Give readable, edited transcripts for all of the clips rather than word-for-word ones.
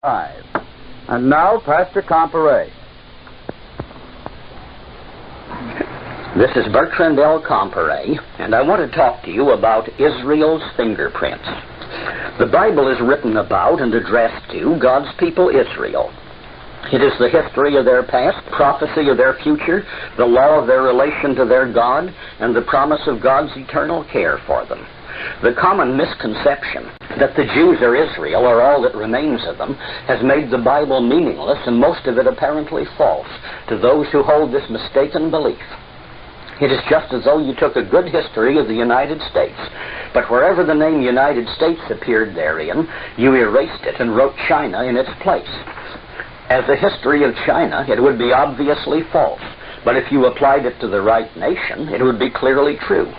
5. And now, Pastor Comparet. This is Bertrand L. Comparet, and I want to talk to you about Israel's fingerprints. The Bible is written about and addressed to God's people Israel. It is the history of their past, prophecy of their future, the law of their relation to their God, and the promise of God's eternal care for them. The common misconception that the Jews are Israel, or all that remains of them, has made the Bible meaningless and most of it apparently false to those who hold this mistaken belief. It is just as though you took a good history of the United States, but wherever the name United States appeared therein, you erased it and wrote China in its place. As a history of China, it would be obviously false, but if you applied it to the right nation, it would be clearly true.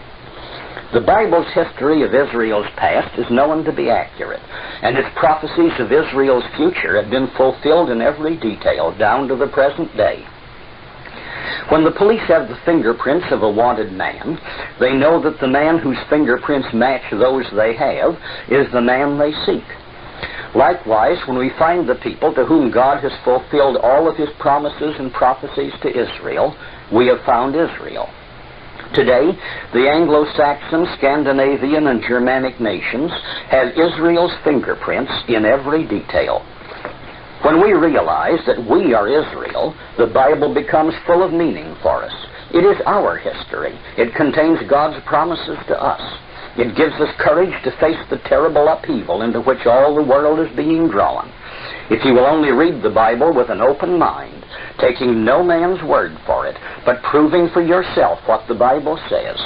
The Bible's history of Israel's past is known to be accurate, and its prophecies of Israel's future have been fulfilled in every detail down to the present day. When the police have the fingerprints of a wanted man, they know that the man whose fingerprints match those they have is the man they seek. Likewise, when we find the people to whom God has fulfilled all of his promises and prophecies to Israel, we have found Israel. Today, the Anglo-Saxon, Scandinavian, and Germanic nations have Israel's fingerprints in every detail. When we realize that we are Israel, the Bible becomes full of meaning for us. It is our history. It contains God's promises to us. It gives us courage to face the terrible upheaval into which all the world is being drawn. If you will only read the Bible with an open mind, taking no man's word for it, but proving for yourself what the Bible says,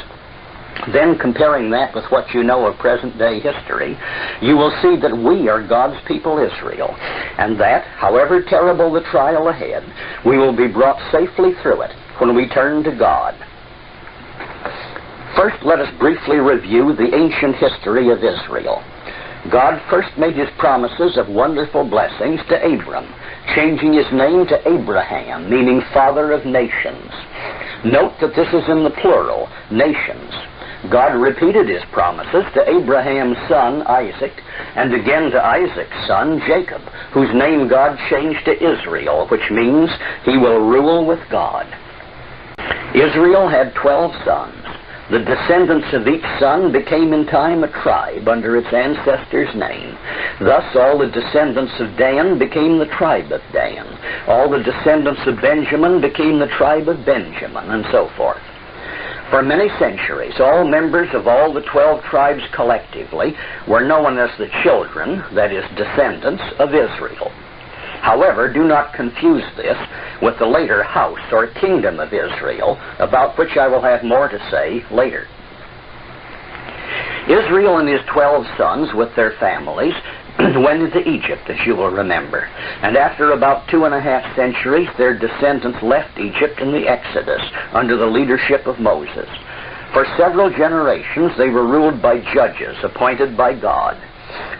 then comparing that with what you know of present-day history, you will see that we are God's people Israel, and that, however terrible the trial ahead, we will be brought safely through it when we turn to God. First, let us briefly review the ancient history of Israel. God first made his promises of wonderful blessings to Abram, changing his name to Abraham, meaning father of nations. Note that this is in the plural, nations. God repeated his promises to Abraham's son, Isaac, and again to Isaac's son, Jacob, whose name God changed to Israel, which means he will rule with God. Israel had 12 sons. The descendants of each son became in time a tribe under its ancestor's name. Thus all the descendants of Dan became the tribe of Dan. All the descendants of Benjamin became the tribe of Benjamin, and so forth. For many centuries, all members of all the 12 tribes collectively were known as the children, that is, descendants, of Israel. However, do not confuse this with the later house or kingdom of Israel, about which I will have more to say later. Israel and his 12 sons with their families went into Egypt, as you will remember. And after about 2.5 centuries, their descendants left Egypt in the Exodus under the leadership of Moses. For several generations, they were ruled by judges appointed by God.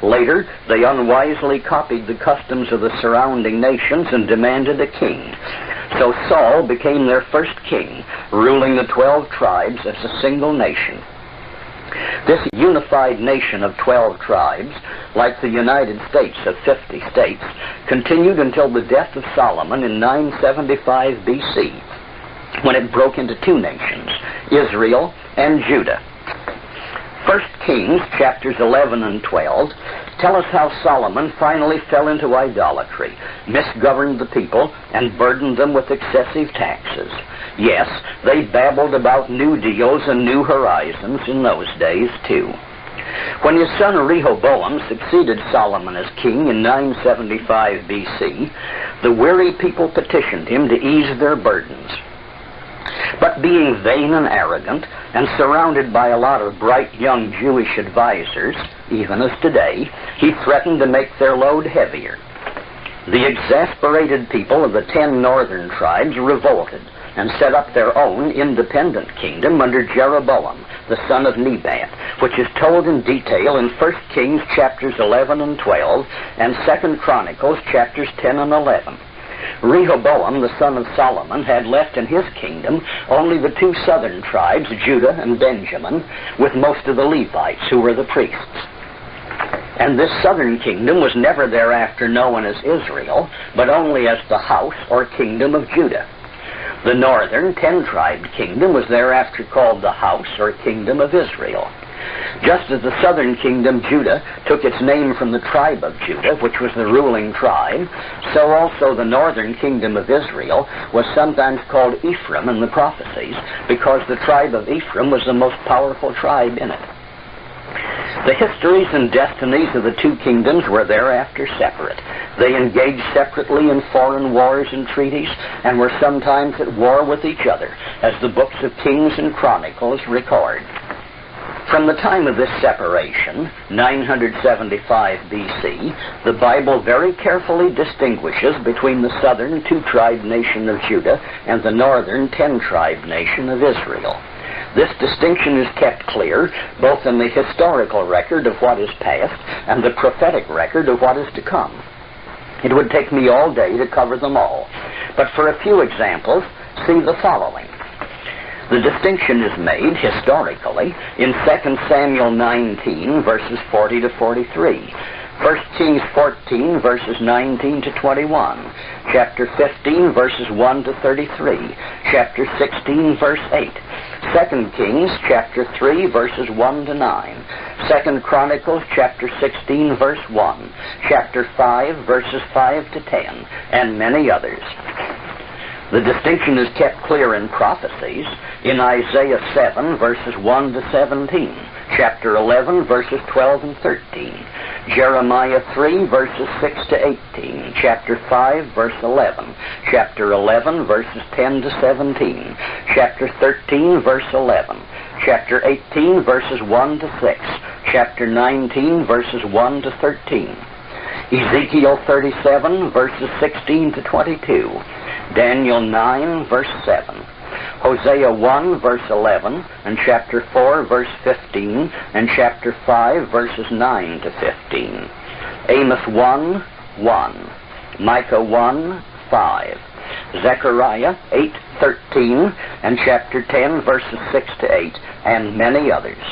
Later, they unwisely copied the customs of the surrounding nations and demanded a king. So Saul became their first king, ruling the 12 tribes as a single nation. This unified nation of 12 tribes, like the United States of 50 states, continued until the death of Solomon in 975 BC, when it broke into 2 nations, Israel and Judah. 1 Kings, chapters 11 and 12, tell us how Solomon finally fell into idolatry, misgoverned the people, and burdened them with excessive taxes. Yes, they babbled about new deals and new horizons in those days, too. When his son Rehoboam succeeded Solomon as king in 975 BC, the weary people petitioned him to ease their burdens. But being vain and arrogant, and surrounded by a lot of bright young Jewish advisors, even as today, he threatened to make their load heavier. The exasperated people of the 10 northern tribes revolted and set up their own independent kingdom under Jeroboam, the son of Nebat, which is told in detail in 1 Kings chapters 11 and 12 and 2 Chronicles chapters 10 and 11. Rehoboam, the son of Solomon, had left in his kingdom only the 2 southern tribes, Judah and Benjamin, with most of the Levites, who were the priests. And this southern kingdom was never thereafter known as Israel, but only as the house or kingdom of Judah. The northern 10-tribed kingdom was thereafter called the house or kingdom of Israel. Just as the southern kingdom, Judah, took its name from the tribe of Judah, which was the ruling tribe, so also the northern kingdom of Israel was sometimes called Ephraim in the prophecies, because the tribe of Ephraim was the most powerful tribe in it. The histories and destinies of the two kingdoms were thereafter separate. They engaged separately in foreign wars and treaties, and were sometimes at war with each other, as the books of Kings and Chronicles record. From the time of this separation, 975 B.C., the Bible very carefully distinguishes between the southern 2-tribe nation of Judah and the northern 10-tribe nation of Israel. This distinction is kept clear both in the historical record of what is past and the prophetic record of what is to come. It would take me all day to cover them all, but for a few examples, see the following. The distinction is made, historically, in 2 Samuel 19, verses 40 to 43, 1 Kings 14, verses 19 to 21, chapter 15, verses 1 to 33, chapter 16, verse 8, 2 Kings, chapter 3, verses 1 to 9, 2 Chronicles, chapter 16, verse 1, chapter 5, verses 5 to 10, and many others. The distinction is kept clear in prophecies in Isaiah 7, verses 1 to 17, chapter 11, verses 12 and 13, Jeremiah 3, verses 6 to 18, chapter 5, verse 11, chapter 11, verses 10 to 17, chapter 13, verse 11, chapter 18, verses 1 to 6, chapter 19, verses 1 to 13, Ezekiel 37, verses 16 to 22, Daniel 9, verse 7, Hosea 1, verse 11, and chapter 4, verse 15, and chapter 5, verses 9 to 15, Amos 1, 1, Micah 1, 5, Zechariah 8, 13, and chapter 10, verses 6 to 8, and many others.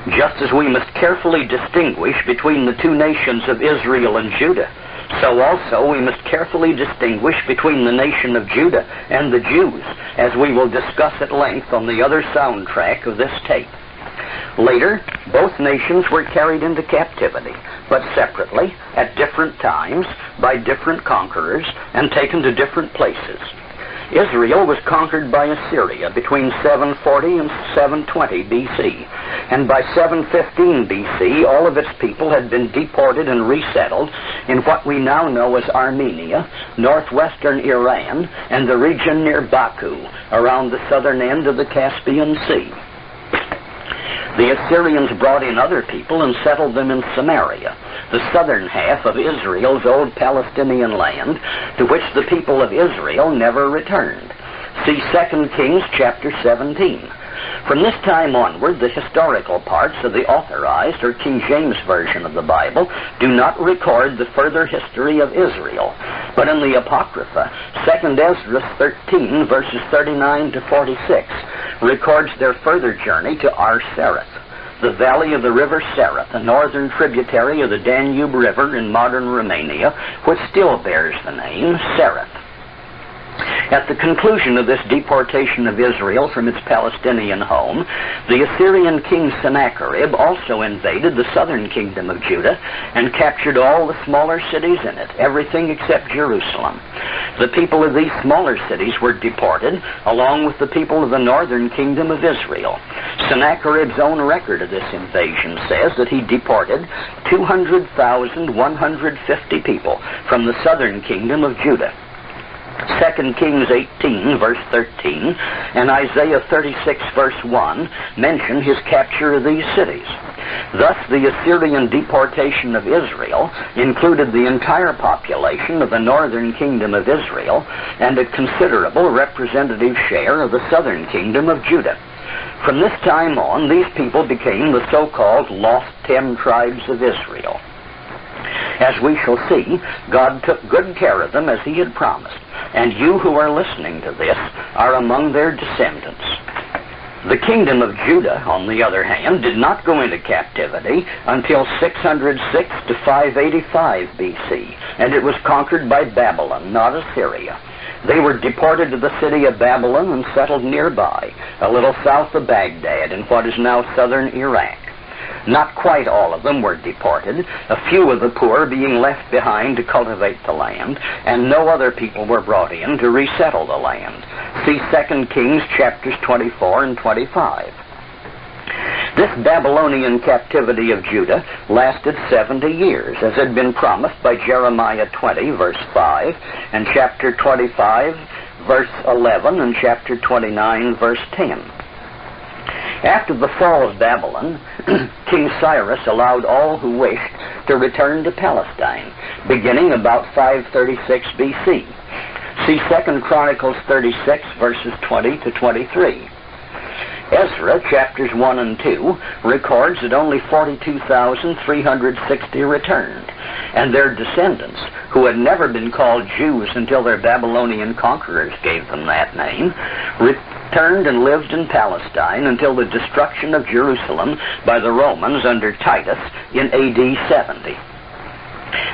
Just as we must carefully distinguish between the two nations of Israel and Judah, so also we must carefully distinguish between the nation of Judah and the Jews, as we will discuss at length on the other soundtrack of this tape. Later, both nations were carried into captivity, but separately, at different times, by different conquerors, and taken to different places. Israel was conquered by Assyria between 740 and 720 B.C., and by 715 B.C. all of its people had been deported and resettled in what we now know as Armenia, northwestern Iran, and the region near Baku, around the southern end of the Caspian Sea. The Assyrians brought in other people and settled them in Samaria, the southern half of Israel's old Palestinian land, to which the people of Israel never returned. See 2 Kings chapter 17. From this time onward, the historical parts of the Authorized or King James Version of the Bible do not record the further history of Israel, but in the Apocrypha, 2 Ezra 13, verses 39 to 46, records their further journey to Ar-Sereth, the valley of the river Sereth, a northern tributary of the Danube River in modern Romania, which still bears the name Sereth. At the conclusion of this deportation of Israel from its Palestinian home, the Assyrian king Sennacherib also invaded the southern kingdom of Judah and captured all the smaller cities in it, everything except Jerusalem. The people of these smaller cities were deported, along with the people of the northern kingdom of Israel. Sennacherib's own record of this invasion says that he deported 200,150 people from the southern kingdom of Judah. 2 Kings 18, verse 13, and Isaiah 36, verse 1, mention his capture of these cities. Thus, the Assyrian deportation of Israel included the entire population of the northern kingdom of Israel and a considerable representative share of the southern kingdom of Judah. From this time on, these people became the so-called lost 10 tribes of Israel. As we shall see, God took good care of them as he had promised, and you who are listening to this are among their descendants. The kingdom of Judah, on the other hand, did not go into captivity until 606 to 585 BC, and it was conquered by Babylon, not Assyria. They were deported to the city of Babylon and settled nearby, a little south of Baghdad in what is now southern Iraq. Not quite all of them were deported, a few of the poor being left behind to cultivate the land, and no other people were brought in to resettle the land. See 2 Kings chapters 24 and 25. This Babylonian captivity of Judah lasted 70 years, as had been promised by Jeremiah 20, verse 5, and chapter 25, verse 11, and chapter 29, verse 10. After the fall of Babylon, King Cyrus allowed all who wished to return to Palestine, beginning about 536 BC. See 2 Chronicles 36, verses 20 to 23. Ezra, chapters 1 and 2, records that only 42,360 returned, and their descendants, who had never been called Jews until their Babylonian conquerors gave them that name, returned and lived in Palestine until the destruction of Jerusalem by the Romans under Titus in AD 70.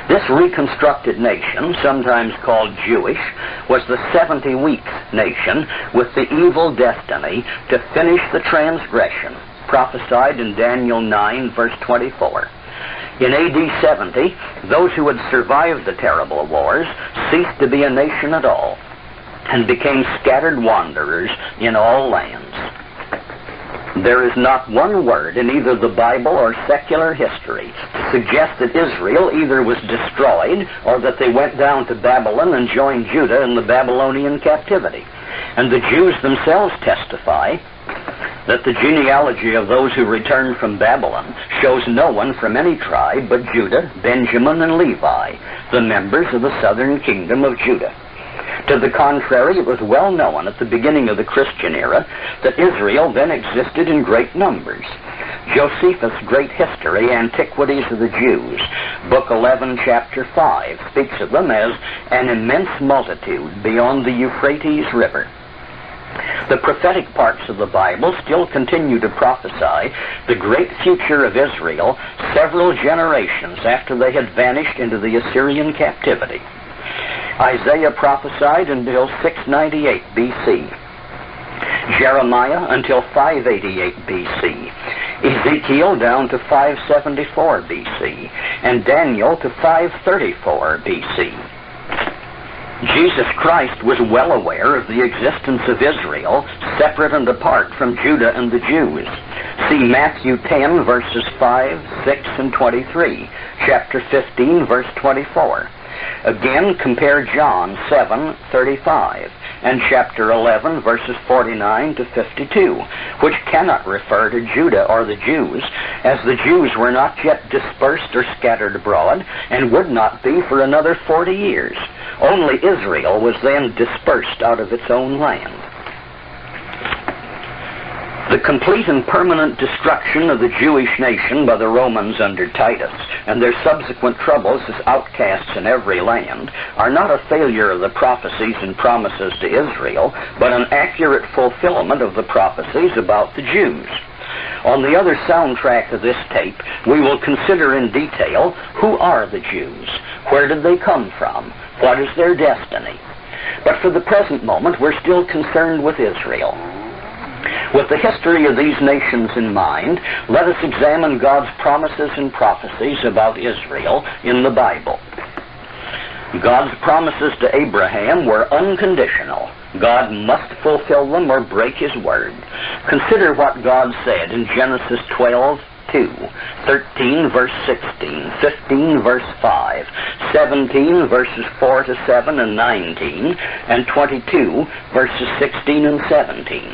This reconstructed nation, sometimes called Jewish, was the 70-week nation with the evil destiny to finish the transgression, prophesied in Daniel 9, verse 24. In AD 70, those who had survived the terrible wars ceased to be a nation at all and became scattered wanderers in all lands. There is not one word in either the Bible or secular history to suggest that Israel either was destroyed or that they went down to Babylon and joined Judah in the Babylonian captivity. And the Jews themselves testify that the genealogy of those who returned from Babylon shows no one from any tribe but Judah, Benjamin, and Levi, the members of the southern kingdom of Judah. To the contrary, it was well known at the beginning of the Christian era that Israel then existed in great numbers. Josephus' Great History, Antiquities of the Jews, Book 11, Chapter 5, speaks of them as an immense multitude beyond the Euphrates River. The prophetic parts of the Bible still continue to prophesy the great future of Israel several generations after they had vanished into the Assyrian captivity. Isaiah prophesied until 698 BC. Jeremiah until 588 BC. Ezekiel down to 574 BC. And Daniel to 534 BC. Jesus Christ was well aware of the existence of Israel, separate and apart from Judah and the Jews. See Matthew 10, verses 5, 6, and 23. Chapter 15, verse 24. Again, compare John 7:35 and chapter 11, verses 49 to 52, which cannot refer to Judah or the Jews, as the Jews were not yet dispersed or scattered abroad, and would not be for another 40 years. Only Israel was then dispersed out of its own land. The complete and permanent destruction of the Jewish nation by the Romans under Titus and their subsequent troubles as outcasts in every land are not a failure of the prophecies and promises to Israel, but an accurate fulfillment of the prophecies about the Jews. On the other soundtrack of this tape, we will consider in detail who are the Jews, where did they come from, what is their destiny. But for the present moment, we're still concerned with Israel. With the history of these nations in mind, let us examine God's promises and prophecies about Israel in the Bible. God's promises to Abraham were unconditional. God must fulfill them or break his word. Consider what God said in Genesis 12:2, 13 verse 16, 15 verse 5, 17 verses 4 to 7 and 19, and 22 verses 16 and 17.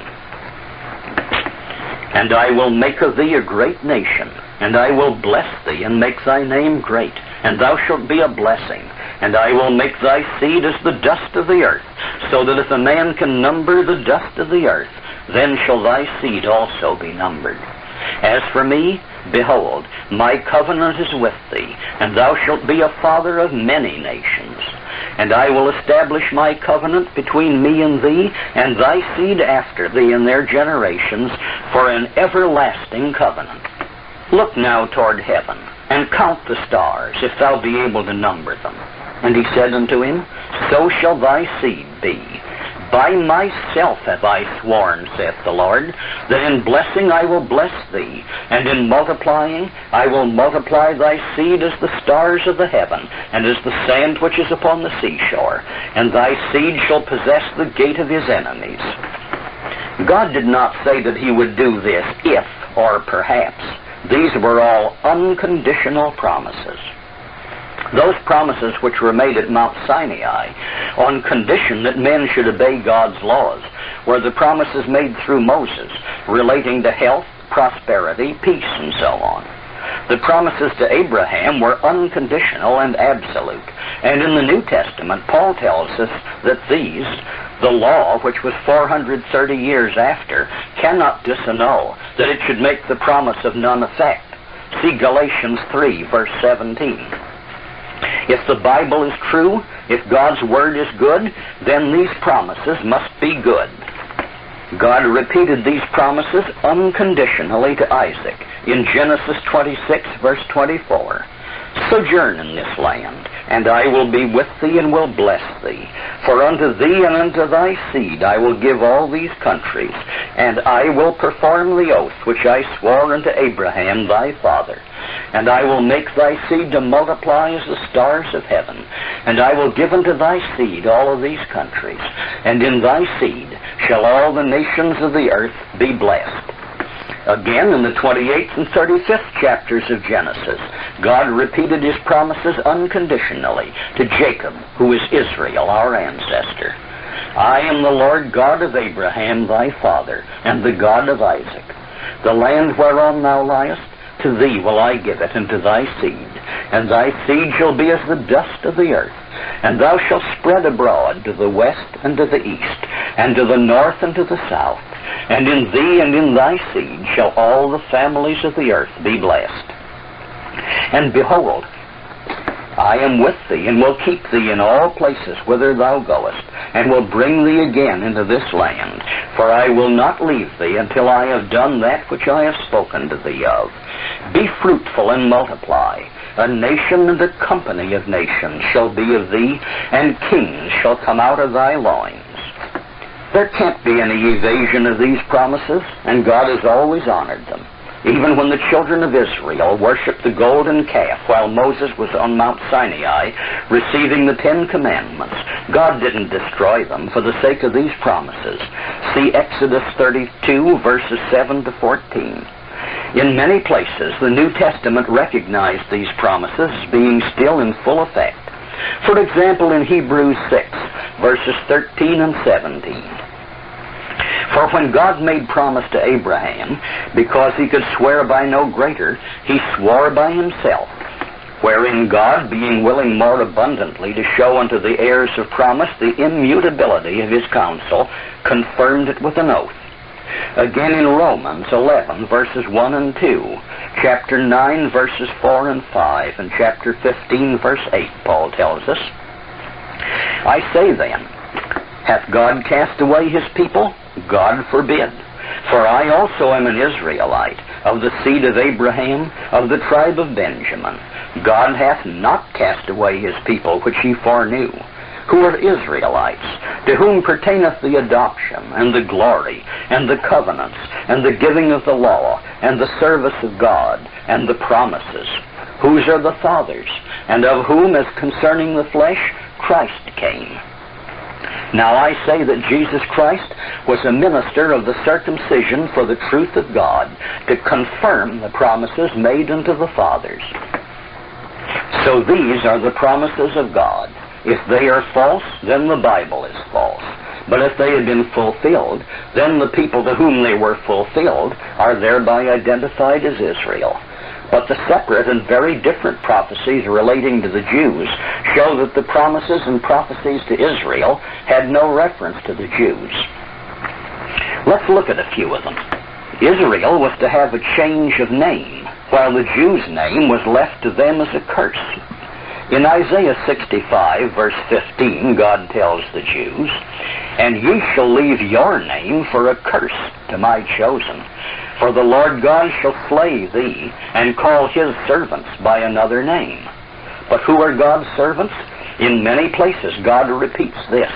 And I will make of thee a great nation, and I will bless thee, and make thy name great, and thou shalt be a blessing. And I will make thy seed as the dust of the earth, so that if a man can number the dust of the earth, then shall thy seed also be numbered. As for me, behold, my covenant is with thee, and thou shalt be a father of many nations. And I will establish my covenant between me and thee, and thy seed after thee in their generations, for an everlasting covenant. Look now toward heaven, and count the stars, if thou be able to number them. And he said unto him, So shall thy seed be. By myself have I sworn, saith the Lord, that in blessing I will bless thee, and in multiplying I will multiply thy seed as the stars of the heaven, and as the sand which is upon the seashore, and thy seed shall possess the gate of his enemies. God did not say that he would do this if or perhaps. These were all unconditional promises. Those promises which were made at Mount Sinai on condition that men should obey God's laws were the promises made through Moses relating to health, prosperity, peace, and so on. The promises to Abraham were unconditional and absolute. And in the New Testament, Paul tells us that these, the law, which was 430 years after, cannot disannul, that it should make the promise of none effect. See Galatians 3, verse 17. If the Bible is true, if God's Word is good, then these promises must be good. God repeated these promises unconditionally to Isaac in Genesis 26, verse 24. Sojourn in this land, and I will be with thee and will bless thee. For unto thee and unto thy seed I will give all these countries, and I will perform the oath which I swore unto Abraham thy father. And I will make thy seed to multiply as the stars of heaven, and I will give unto thy seed all of these countries, and in thy seed shall all the nations of the earth be blessed. Again, in the 28th and 35th chapters of Genesis, God repeated his promises unconditionally to Jacob, who is Israel, our ancestor. I am the Lord God of Abraham thy father, and the God of Isaac. The land whereon thou liest, to thee will I give it, and to thy seed. And thy seed shall be as the dust of the earth. And thou shalt spread abroad to the west and to the east, and to the north and to the south. And in thee and in thy seed shall all the families of the earth be blessed. And behold, I am with thee, and will keep thee in all places whither thou goest, and will bring thee again into this land. For I will not leave thee until I have done that which I have spoken to thee of. Be fruitful and multiply. A nation and a company of nations shall be of thee, and kings shall come out of thy loins. There can't be any evasion of these promises, and God has always honored them. Even when the children of Israel worshipped the golden calf while Moses was on Mount Sinai receiving the 10 Commandments, God didn't destroy them for the sake of these promises. See Exodus 32, verses 7 to 14. In many places, the New Testament recognized these promises as being still in full effect. For example, in Hebrews 6, verses 13 and 17. For when God made promise to Abraham, because he could swear by no greater, he swore by himself, wherein God, being willing more abundantly to show unto the heirs of promise the immutability of his counsel, confirmed it with an oath. Again in Romans 11, verses 1 and 2, chapter 9, verses 4 and 5, and chapter 15, verse 8, Paul tells us, I say then, hath God cast away his people? God forbid. For I also am an Israelite, of the seed of Abraham, of the tribe of Benjamin. God hath not cast away his people which he foreknew, who are Israelites, to whom pertaineth the adoption, and the glory, and the covenants, and the giving of the law, and the service of God, and the promises, whose are the fathers, and of whom, as concerning the flesh, Christ came. Now I say that Jesus Christ was a minister of the circumcision for the truth of God, to confirm the promises made unto the fathers. So these are the promises of God. If they are false, then the Bible is false. But if they had been fulfilled, then the people to whom they were fulfilled are thereby identified as Israel. But the separate and very different prophecies relating to the Jews show that the promises and prophecies to Israel had no reference to the Jews. Let's look at a few of them. Israel was to have a change of name, while the Jews' name was left to them as a curse. In Isaiah 65, verse 15, God tells the Jews, "And ye shall leave your name for a curse to my chosen. For the Lord God shall slay thee, and call his servants by another name." But who are God's servants? In many places God repeats this.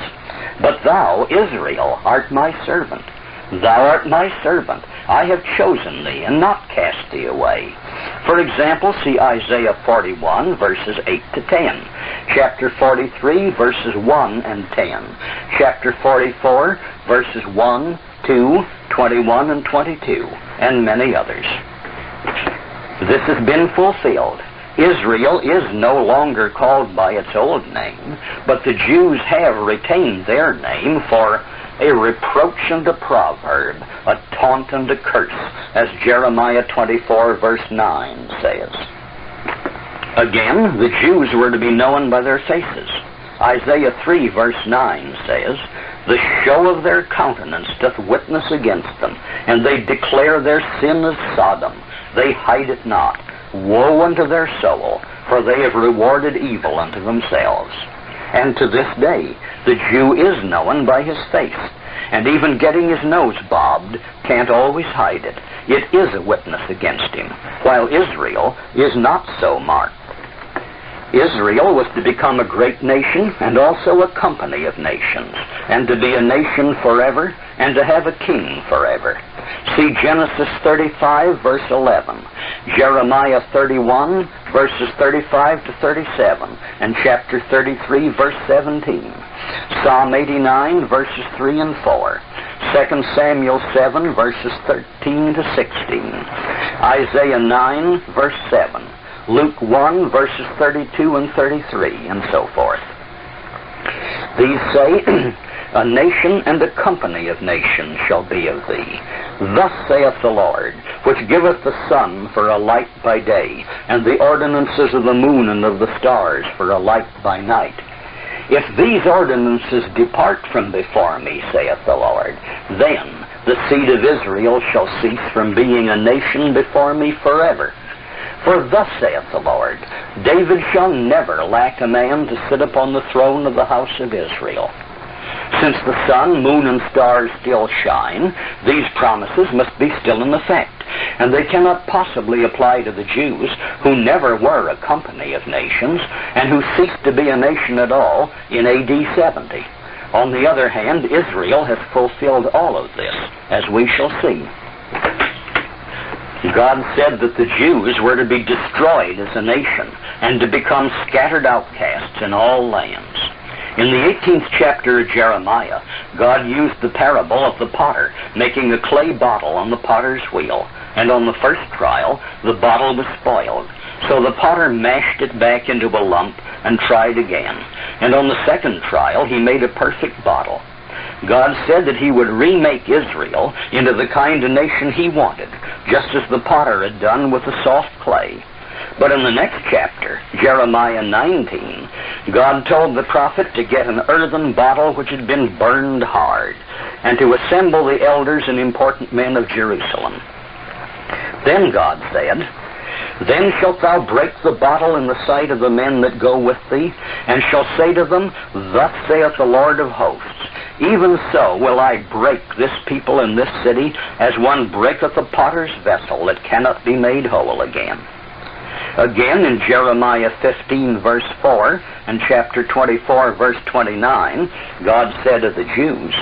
"But thou, Israel, art my servant. Thou art my servant. I have chosen thee, and not cast thee away." For example, see Isaiah 41, verses 8 to 10. Chapter 43, verses 1 and 10. Chapter 44, verses 1, 2, 21, and 22, and many others. This has been fulfilled. Israel is no longer called by its old name, but the Jews have retained their name for a reproach and a proverb, a taunt and a curse, as Jeremiah 24, verse 9 says. Again, the Jews were to be known by their faces. Isaiah 3, verse 9 says, "The show of their countenance doth witness against them, and they declare their sin as Sodom. They hide it not. Woe unto their soul, for they have rewarded evil unto themselves." And to this day, the Jew is known by his face, and even getting his nose bobbed can't always hide it. It is a witness against him, while Israel is not so marked. Israel was to become a great nation and also a company of nations, and to be a nation forever and to have a king forever. See Genesis 35, verse 11, Jeremiah 31, verses 35 to 37, and chapter 33, verse 17, Psalm 89, verses 3 and 4, 2 Samuel 7, verses 13 to 16, Isaiah 9, verse 7, Luke 1, verses 32 and 33, and so forth. These say, "A nation and a company of nations shall be of thee. Thus saith the Lord, which giveth the sun for a light by day, and the ordinances of the moon and of the stars for a light by night. If these ordinances depart from before me, saith the Lord, then the seed of Israel shall cease from being a nation before me forever. For thus saith the Lord, David shall never lack a man to sit upon the throne of the house of Israel." Since the sun, moon, and stars still shine, these promises must be still in effect, and they cannot possibly apply to the Jews, who never were a company of nations, and who ceased to be a nation at all in AD 70. On the other hand, Israel has fulfilled all of this, as we shall see. God said that the Jews were to be destroyed as a nation and to become scattered outcasts in all lands. In the 18th chapter of Jeremiah, God used the parable of the potter making a clay bottle on the potter's wheel, and on the first trial, the bottle was spoiled. So the potter mashed it back into a lump and tried again, and on the second trial, he made a perfect bottle. God said that he would remake Israel into the kind of nation he wanted, just as the potter had done with the soft clay. But in the next chapter, Jeremiah 19, God told the prophet to get an earthen bottle which had been burned hard, and to assemble the elders and important men of Jerusalem. Then God said, "Then shalt thou break the bottle in the sight of the men that go with thee, and shall say to them, Thus saith the Lord of hosts, Even so will I break this people in this city, as one breaketh a potter's vessel that cannot be made whole again." Again, in Jeremiah 15, verse 4, and chapter 24, verse 29, God said of the Jews,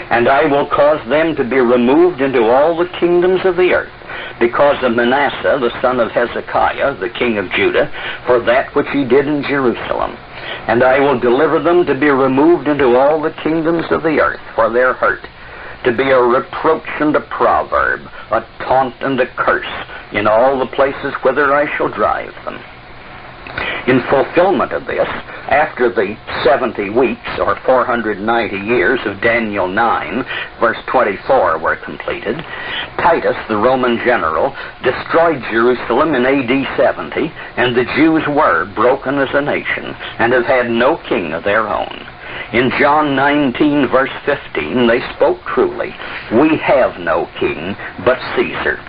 "And I will cause them to be removed into all the kingdoms of the earth, because of Manasseh, the son of Hezekiah, the king of Judah, for that which he did in Jerusalem. And I will deliver them to be removed into all the kingdoms of the earth for their hurt, to be a reproach and a proverb, a taunt and a curse, in all the places whither I shall drive them." In fulfillment of this, after the 70 weeks, or 490 years of Daniel 9, verse 24, were completed, Titus, the Roman general, destroyed Jerusalem in AD 70, and the Jews were broken as a nation, and have had no king of their own. In John 19, verse 15, they spoke truly, "We have no king but Caesar."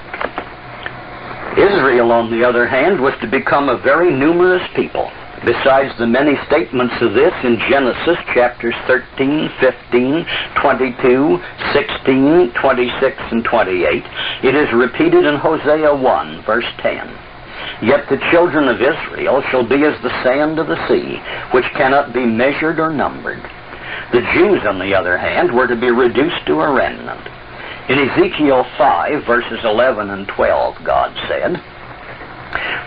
Israel, on the other hand, was to become a very numerous people. besides the many statements of this in Genesis chapters 13, 15, 22, 16, 26, and 28, it is repeated in Hosea 1, verse 10. Yet the children of Israel shall be as the sand of the sea, which cannot be measured or numbered. The Jews, on the other hand, were to be reduced to a remnant. In Ezekiel 5, verses 11 and 12, God said,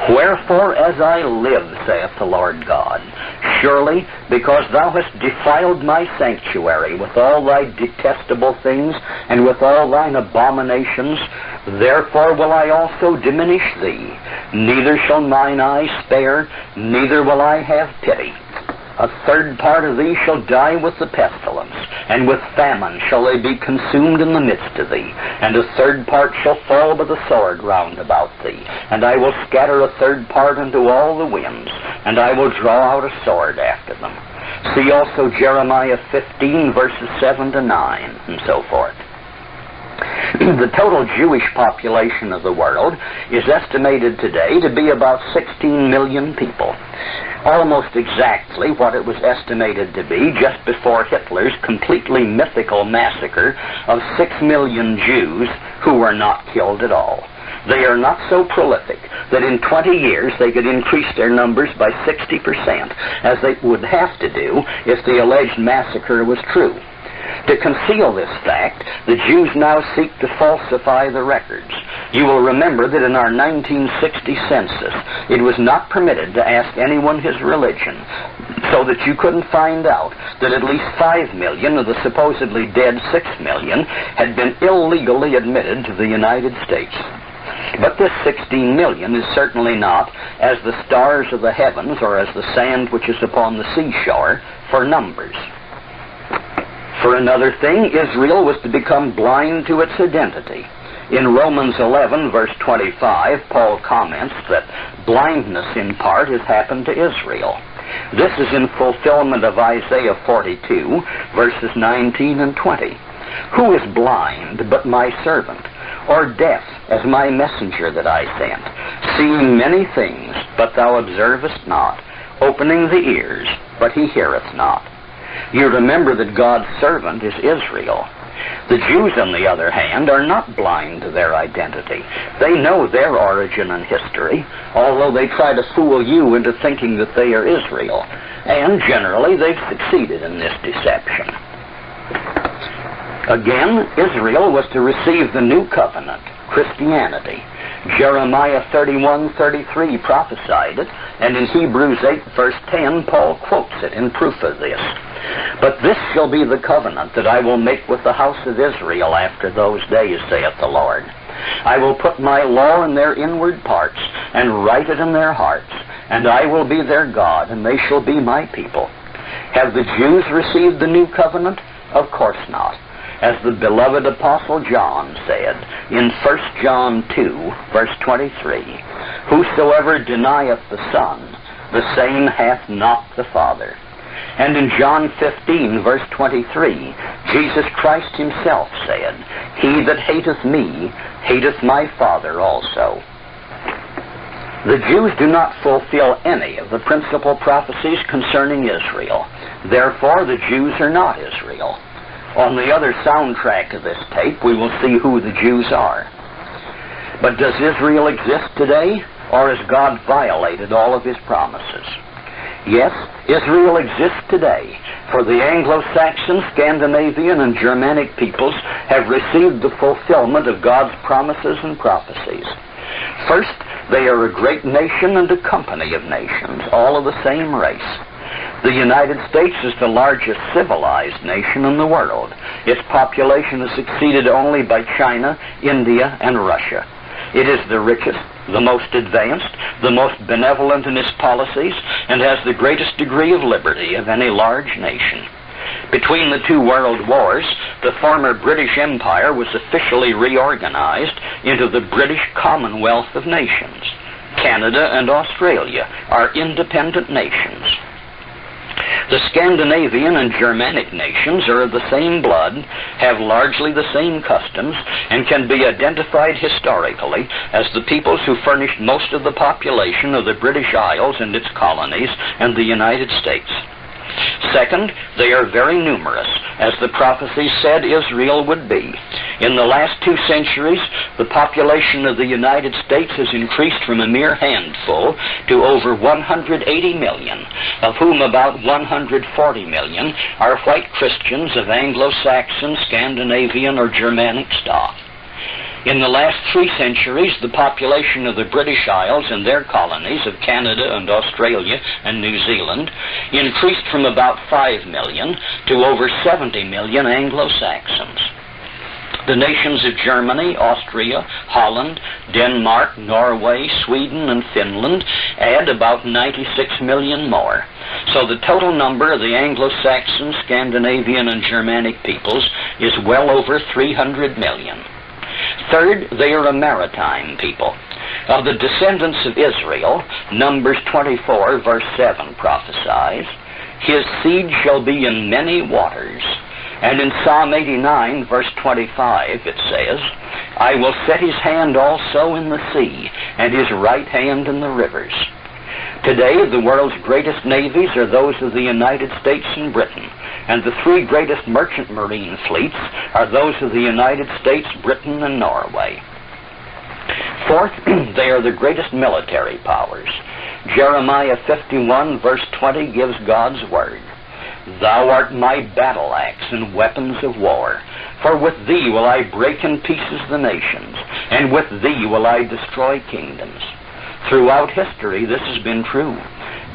Wherefore, as I live, saith the Lord God, surely, because thou hast defiled my sanctuary with all thy detestable things, and with all thine abominations, therefore will I also diminish thee. Neither shall mine eye spare, neither will I have pity. A third part of thee shall die with the pestilence, and with famine shall they be consumed in the midst of thee, and a third part shall fall by the sword round about thee, and I will scatter a third part into all the winds, and I will draw out a sword after them. See also Jeremiah 15, verses 7 to 9, and so forth. The total Jewish population of the world is estimated today to be about 16 million people. Almost exactly what it was estimated to be just before Hitler's completely mythical massacre of 6 million Jews who were not killed at all. They are not so prolific that in 20 years they could increase their numbers by 60%, as they would have to do if the alleged massacre was true. To conceal this fact, the Jews now seek to falsify the records. You will remember that in our 1960 census, it was not permitted to ask anyone his religion, so that you couldn't find out that at least 5 million of the supposedly dead 6 million had been illegally admitted to the United States. But this 16 million is certainly not as the stars of the heavens or as the sand which is upon the seashore for numbers. For another thing, Israel was to become blind to its identity. In Romans 11, verse 25, Paul comments that blindness in part has happened to Israel. This is in fulfillment of Isaiah 42, verses 19 and 20. Who is blind but my servant, or deaf as my messenger that I sent, seeing many things, but thou observest not, opening the ears, but he heareth not? You remember that God's servant is Israel. The Jews, on the other hand, are not blind to their identity. They know their origin and history, although they try to fool you into thinking that they are Israel. And generally, they've succeeded in this deception. Again, Israel was to receive the new covenant, Christianity. Jeremiah 31:33 prophesied it, and in Hebrews 8, verse 10, Paul quotes it in proof of this. But this shall be the covenant that I will make with the house of Israel after those days, saith the Lord. I will put my law in their inward parts, and write it in their hearts, and I will be their God, and they shall be my people. Have the Jews received the new covenant? Of course not. As the beloved Apostle John said in 1 John 2, verse 23, Whosoever denieth the Son, the same hath not the Father. And in John 15, verse 23, Jesus Christ himself said, He that hateth me, hateth my Father also. The Jews do not fulfill any of the principal prophecies concerning Israel. Therefore, the Jews are not Israel. On the other soundtrack of this tape, we will see who the Jews are. But does Israel exist today, or has God violated all of his promises? Yes, Israel exists today, for the Anglo-Saxon, Scandinavian, and Germanic peoples have received the fulfillment of God's promises and prophecies. First, they are a great nation and a company of nations, all of the same race. The United States is the largest civilized nation in the world. Its population is exceeded only by China, India, and Russia. It is the richest, the most advanced, the most benevolent in its policies, and has the greatest degree of liberty of any large nation. Between the two world wars, the former British Empire was officially reorganized into the British Commonwealth of Nations. Canada and Australia are independent nations. The Scandinavian and Germanic nations are of the same blood, have largely the same customs, and can be identified historically as the peoples who furnished most of the population of the British Isles and its colonies and the United States. Second, they are very numerous, as the prophecy said Israel would be. In the last 2 centuries, the population of the United States has increased from a mere handful to over 180 million, of whom about 140 million are white Christians of Anglo-Saxon, Scandinavian, or Germanic stock. In the last 3 centuries, the population of the British Isles and their colonies of Canada and Australia and New Zealand increased from about 5 million to over 70 million Anglo-Saxons. The nations of Germany, Austria, Holland, Denmark, Norway, Sweden, and Finland add about 96 million more. So the total number of the Anglo-Saxon, Scandinavian, and Germanic peoples is well over 300 million. Third, they are a maritime people. Of the descendants of Israel, Numbers 24, verse 7 prophesies, "His seed shall be in many waters." And in Psalm 89, verse 25, it says, "I will set his hand also in the sea, and his right hand in the rivers." Today, the world's greatest navies are those of the United States and Britain, and the 3 greatest merchant marine fleets are those of the United States, Britain, and Norway. Fourth, they are the greatest military powers. Jeremiah 51, verse 20 gives God's word. "Thou art my battle axe and weapons of war, for with thee will I break in pieces the nations, and with thee will I destroy kingdoms." Throughout history, this has been true.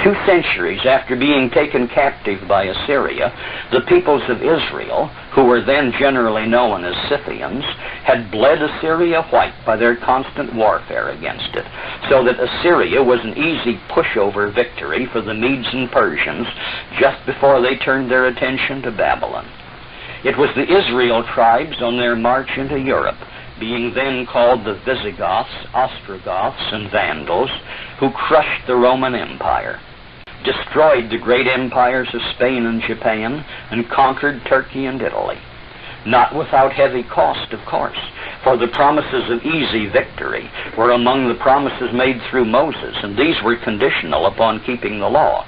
2 centuries after being taken captive by Assyria, the peoples of Israel, who were then generally known as Scythians, had bled Assyria white by their constant warfare against it, so that Assyria was an easy pushover victory for the Medes and Persians just before they turned their attention to Babylon. It was the Israel tribes on their march into Europe, being then called the Visigoths, Ostrogoths, and Vandals, who crushed the Roman Empire, destroyed the great empires of Spain and Japan, and conquered Turkey and Italy. Not without heavy cost, of course, for the promises of easy victory were among the promises made through Moses, and these were conditional upon keeping the law.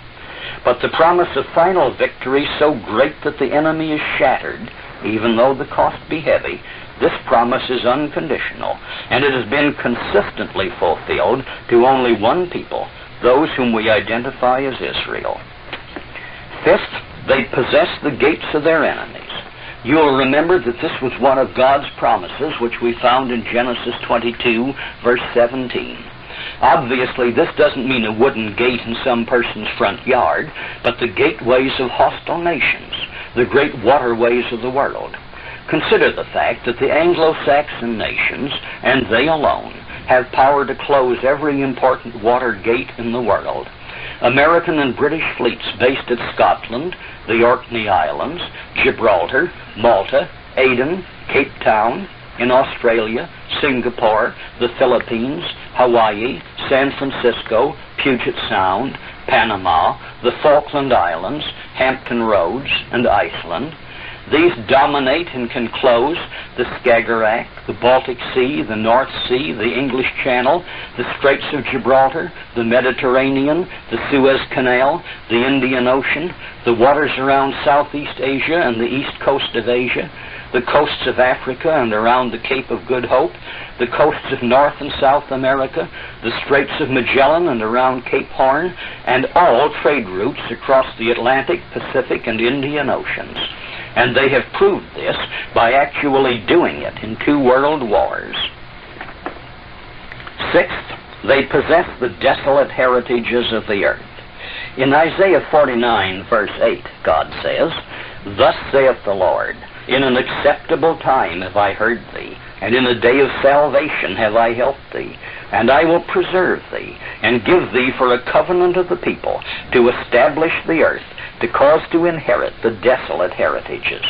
But the promise of final victory so great that the enemy is shattered, even though the cost be heavy, this promise is unconditional, and it has been consistently fulfilled to only one people, those whom we identify as Israel. Fifth, they possess the gates of their enemies. You'll remember that this was one of God's promises, which we found in Genesis 22, verse 17. Obviously, this doesn't mean a wooden gate in some person's front yard, but the gateways of hostile nations, the great waterways of the world. Consider the fact that the Anglo-Saxon nations, and they alone, have power to close every important water gate in the world. American and British fleets based at Scotland, the Orkney Islands, Gibraltar, Malta, Aden, Cape Town, in Australia, Singapore, the Philippines, Hawaii, San Francisco, Puget Sound, Panama, the Falkland Islands, Hampton Roads, and Iceland. These dominate and can close the Skagerrak, the Baltic Sea, the North Sea, the English Channel, the Straits of Gibraltar, the Mediterranean, the Suez Canal, the Indian Ocean, the waters around Southeast Asia and the east coast of Asia, the coasts of Africa and around the Cape of Good Hope, the coasts of North and South America, the Straits of Magellan and around Cape Horn, and all trade routes across the Atlantic, Pacific, and Indian Oceans. And they have proved this by actually doing it in 2 world wars. Sixth, they possess the desolate heritages of the earth. In Isaiah 49, verse 8, God says, "Thus saith the Lord, in an acceptable time have I heard thee, and in a day of salvation have I helped thee. And I will preserve thee, and give thee for a covenant of the people, to establish the earth, to cause to inherit the desolate heritages."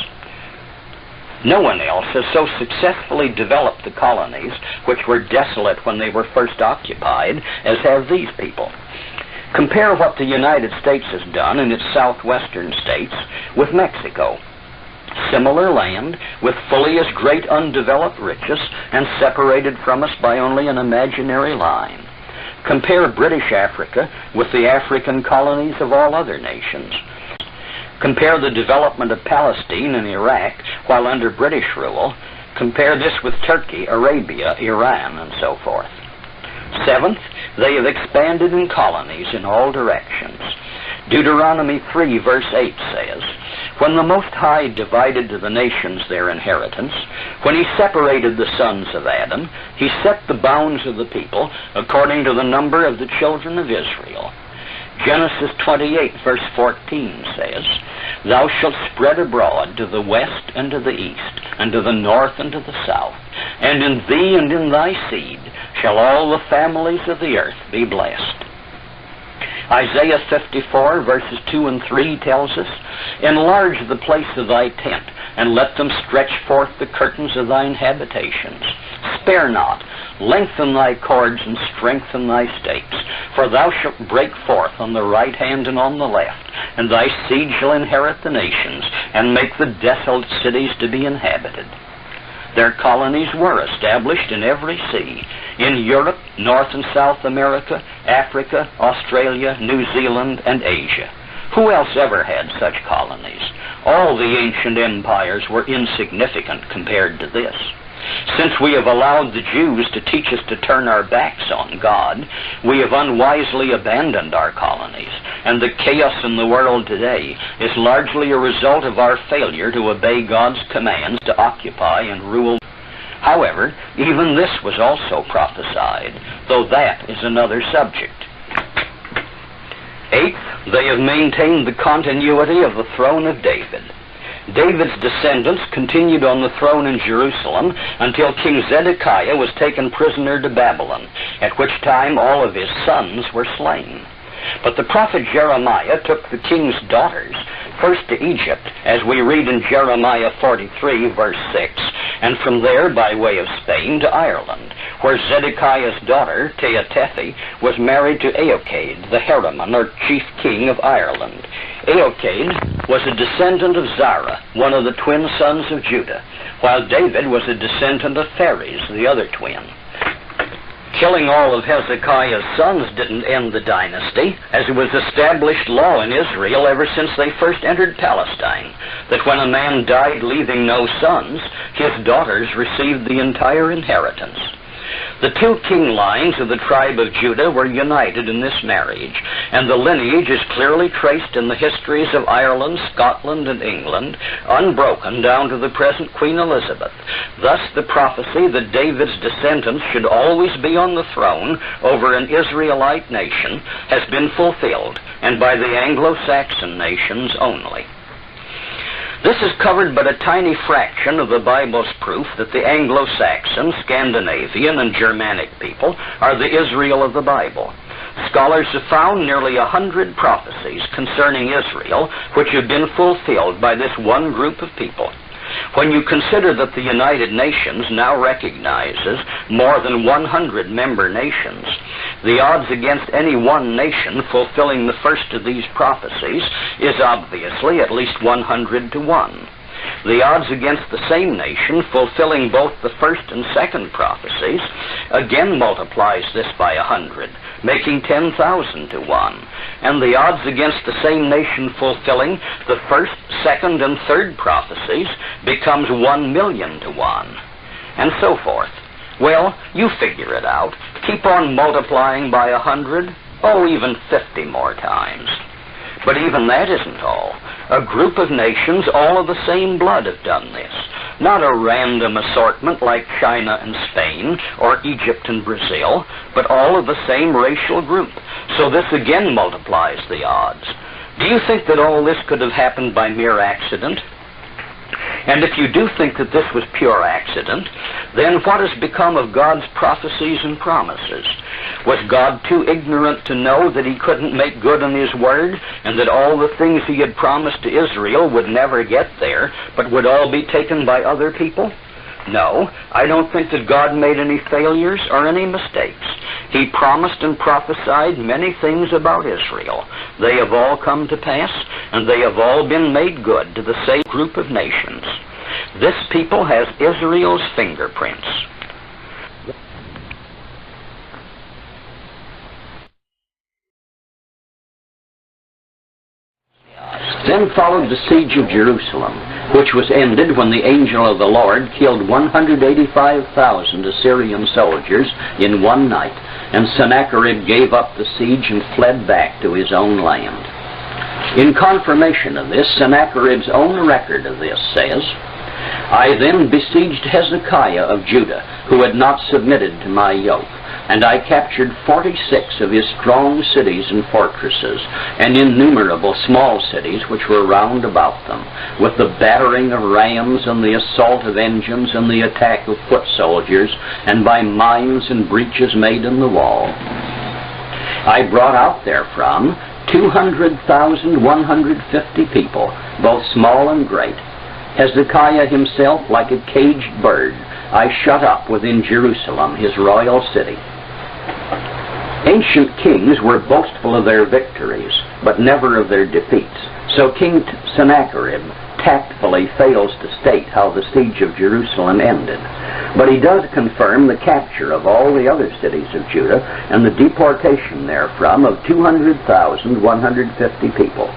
No one else has so successfully developed the colonies, which were desolate when they were first occupied, as have these people. Compare what the United States has done in its southwestern states with Mexico. Similar land, with fully as great undeveloped riches, and separated from us by only an imaginary line. Compare British Africa with the African colonies of all other nations. Compare the development of Palestine and Iraq while under British rule. Compare this with Turkey, Arabia, Iran, and so forth. Seventh, they have expanded in colonies in all directions. Deuteronomy 3 verse 8 says, "When the Most High divided to the nations their inheritance, when he separated the sons of Adam, he set the bounds of the people according to the number of the children of Israel." Genesis 28 verse 14 says, "Thou shalt spread abroad to the west and to the east, and to the north and to the south, and in thee and in thy seed shall all the families of the earth be blessed." Isaiah 54 verses 2 and 3 tells us, "Enlarge the place of thy tent, and let them stretch forth the curtains of thine habitations. Spare not, lengthen thy cords and strengthen thy stakes, for thou shalt break forth on the right hand and on the left, and thy seed shall inherit the nations, and make the desolate cities to be inhabited." Their colonies were established in every sea, in Europe, North and South America, Africa, Australia, New Zealand, and Asia. Who else ever had such colonies? All the ancient empires were insignificant compared to this. Since we have allowed the Jews to teach us to turn our backs on God, we have unwisely abandoned our colonies, and the chaos in the world today is largely a result of our failure to obey God's commands to occupy and rule. However, even this was also prophesied, though that is another subject. Eighth, they have maintained the continuity of the throne of David. David's descendants continued on the throne in Jerusalem until King Zedekiah was taken prisoner to Babylon, at which time all of his sons were slain. But the prophet Jeremiah took the king's daughters first to Egypt, as we read in Jeremiah 43, verse 6, and from there by way of Spain to Ireland, where Zedekiah's daughter, Tehatethi, was married to Eochaid, the Heremon, or chief king of Ireland. Eochaid was a descendant of Zara, one of the twin sons of Judah, while David was a descendant of Phares, the other twin. Killing all of Hezekiah's sons didn't end the dynasty, as it was established law in Israel ever since they first entered Palestine, that when a man died leaving no sons, his daughters received the entire inheritance. The two king lines of the tribe of Judah were united in this marriage, and the lineage is clearly traced in the histories of Ireland, Scotland, and England, unbroken down to the present Queen Elizabeth. Thus the prophecy that David's descendants should always be on the throne over an Israelite nation has been fulfilled, and by the Anglo-Saxon nations only. This has covered but a tiny fraction of the Bible's proof that the Anglo-Saxon, Scandinavian, and Germanic people are the Israel of the Bible. Scholars have found nearly 100 prophecies concerning Israel which have been fulfilled by this one group of people. When you consider that the United Nations now recognizes more than 100 member nations, the odds against any one nation fulfilling the first of these prophecies is obviously at least 100 to 1. The odds against the same nation fulfilling both the first and second prophecies again multiplies this by 100, making 10,000 to 1. And the odds against the same nation fulfilling the first, second, and third prophecies becomes 1,000,000 to 1. And so forth. Well, you figure it out. Keep on multiplying by 100, even 50 more times. But even that isn't all. A group of nations, all of the same blood, have done this. Not a random assortment like China and Spain, or Egypt and Brazil, but all of the same racial group. So this again multiplies the odds. Do you think that all this could have happened by mere accident? And if you do think that this was pure accident, then what has become of God's prophecies and promises? Was God too ignorant to know that he couldn't make good on his word, and that all the things he had promised to Israel would never get there, but would all be taken by other people? No, I don't think that God made any failures or any mistakes. He promised and prophesied many things about Israel. They have all come to pass, and they have all been made good to the same group of nations. This people has Israel's fingerprints. Then followed the siege of Jerusalem, which was ended when the angel of the Lord killed 185,000 Assyrian soldiers in one night, and Sennacherib gave up the siege and fled back to his own land. In confirmation of this, Sennacherib's own record of this says, I then besieged Hezekiah of Judah, who had not submitted to my yoke, and I captured 46 of his strong cities and fortresses, and innumerable small cities which were round about them, with the battering of rams and the assault of engines and the attack of foot soldiers, and by mines and breaches made in the wall. I brought out therefrom 200,150 people, both small and great. Hezekiah himself, like a caged bird, I shut up within Jerusalem, his royal city. Ancient kings were boastful of their victories, but never of their defeats. So King Sennacherib tactfully fails to state how the siege of Jerusalem ended. But he does confirm the capture of all the other cities of Judah and the deportation therefrom of 200,150 people.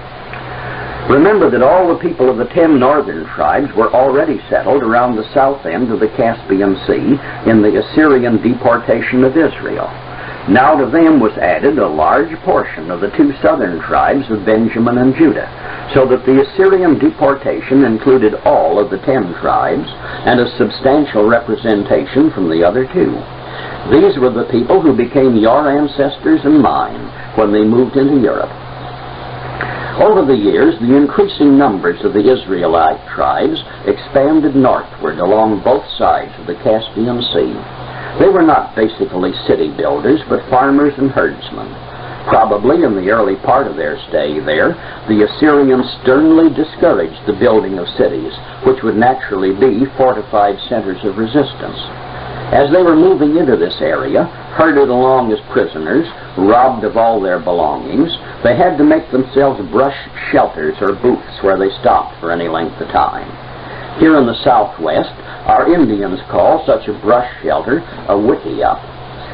Remember that all the people of the 10 northern tribes were already settled around the south end of the Caspian Sea in the Assyrian deportation of Israel. Now to them was added a large portion of the 2 southern tribes of Benjamin and Judah, so that the Assyrian deportation included all of the 10 tribes and a substantial representation from the other 2. These were the people who became your ancestors and mine when they moved into Europe. Over the years, the increasing numbers of the Israelite tribes expanded northward along both sides of the Caspian Sea. They were not basically city builders, but farmers and herdsmen. Probably in the early part of their stay there, the Assyrians sternly discouraged the building of cities, which would naturally be fortified centers of resistance. As they were moving into this area, herded along as prisoners, robbed of all their belongings, they had to make themselves brush shelters or booths where they stopped for any length of time. Here in the southwest, our Indians call such a brush shelter a wickiup.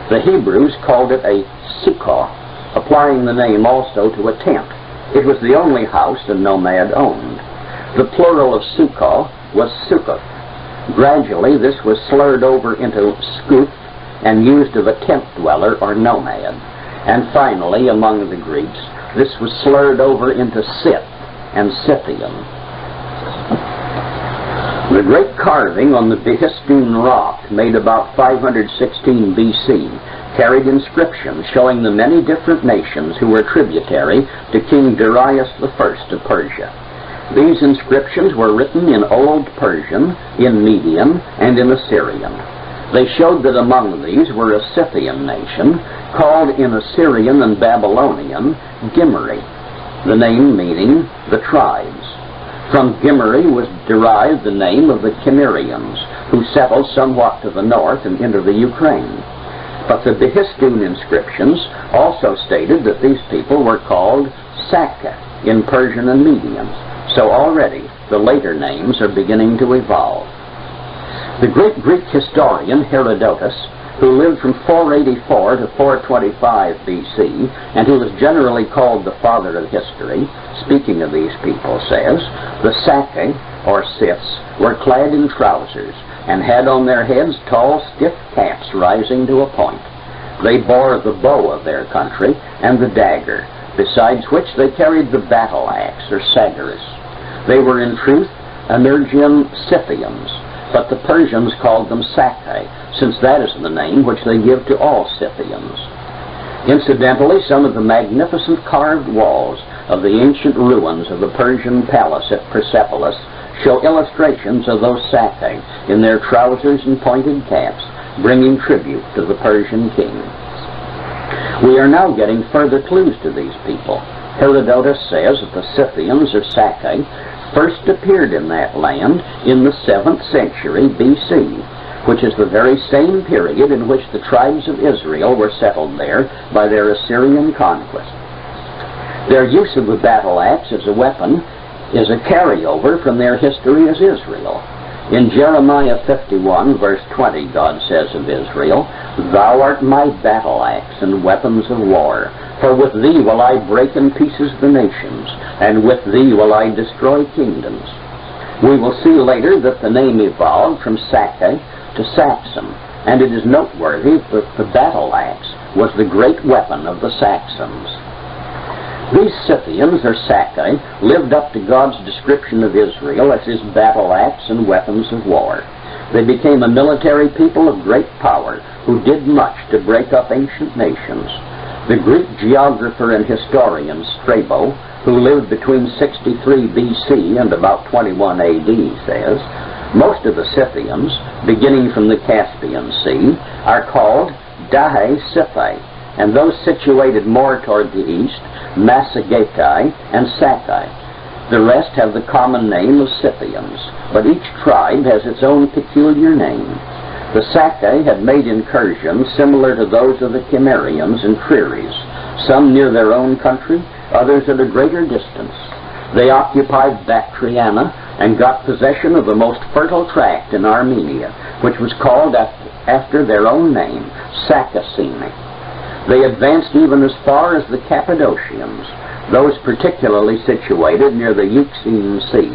The Hebrews called it a sukkah, applying the name also to a tent. It was the only house a nomad owned. The plural of sukkah was sukkoth. Gradually, this was slurred over into skuth and used of a tent dweller or nomad. And finally, among the Greeks, this was slurred over into Scyth and Scythian. The great carving on the Behistun rock, made about 516 B.C., carried inscriptions showing the many different nations who were tributary to King Darius I of Persia. These inscriptions were written in Old Persian, in Median, and in Assyrian. They showed that among these were a Scythian nation, called in Assyrian and Babylonian Gimri, the name meaning the tribes. From Gimri was derived the name of the Cimmerians, who settled somewhat to the north and into the Ukraine. But the Behistun inscriptions also stated that these people were called Sakka in Persian and Median. So already the later names are beginning to evolve. The great Greek historian Herodotus, who lived from 484 to 425 B.C., and who is generally called the father of history, speaking of these people, says, the Sakkai, or Scyths, were clad in trousers, and had on their heads tall, stiff caps rising to a point. They bore the bow of their country and the dagger, besides which they carried the battle axe, or sagirus. They were in truth Energian Scythians, but the Persians called them Sakkai, since that is the name which they give to all Scythians. Incidentally, some of the magnificent carved walls of the ancient ruins of the Persian palace at Persepolis show illustrations of those Sakkai in their trousers and pointed caps, bringing tribute to the Persian king. We are now getting further clues to these people. Herodotus says that the Scythians, or Sakkai, first appeared in that land in the 7th century B.C., which is the very same period in which the tribes of Israel were settled there by their Assyrian conquest. Their use of the battle axe as a weapon is a carryover from their history as Israel. In Jeremiah 51, verse 20, God says of Israel, "Thou art my battle axe and weapons of war, for with thee will I break in pieces the nations, and with thee will I destroy kingdoms." We will see later that the name evolved from Saka to Saxon, and it is noteworthy that the battle axe was the great weapon of the Saxons. These Scythians, or Sakai, lived up to God's description of Israel as his battle axe and weapons of war. They became a military people of great power who did much to break up ancient nations. The Greek geographer and historian Strabo, who lived between 63 B.C. and about 21 A.D., says, most of the Scythians, beginning from the Caspian Sea, are called Dahe Scythai, and those situated more toward the east, Massagetae and Sakai. The rest have the common name of Scythians, but each tribe has its own peculiar name. The Sakai had made incursions similar to those of the Cimmerians and Triris, some near their own country, others at a greater distance. They occupied Bactriana and got possession of the most fertile tract in Armenia, which was called after their own name, Sakacene. They advanced even as far as the Cappadocians, those particularly situated near the Euxine Sea,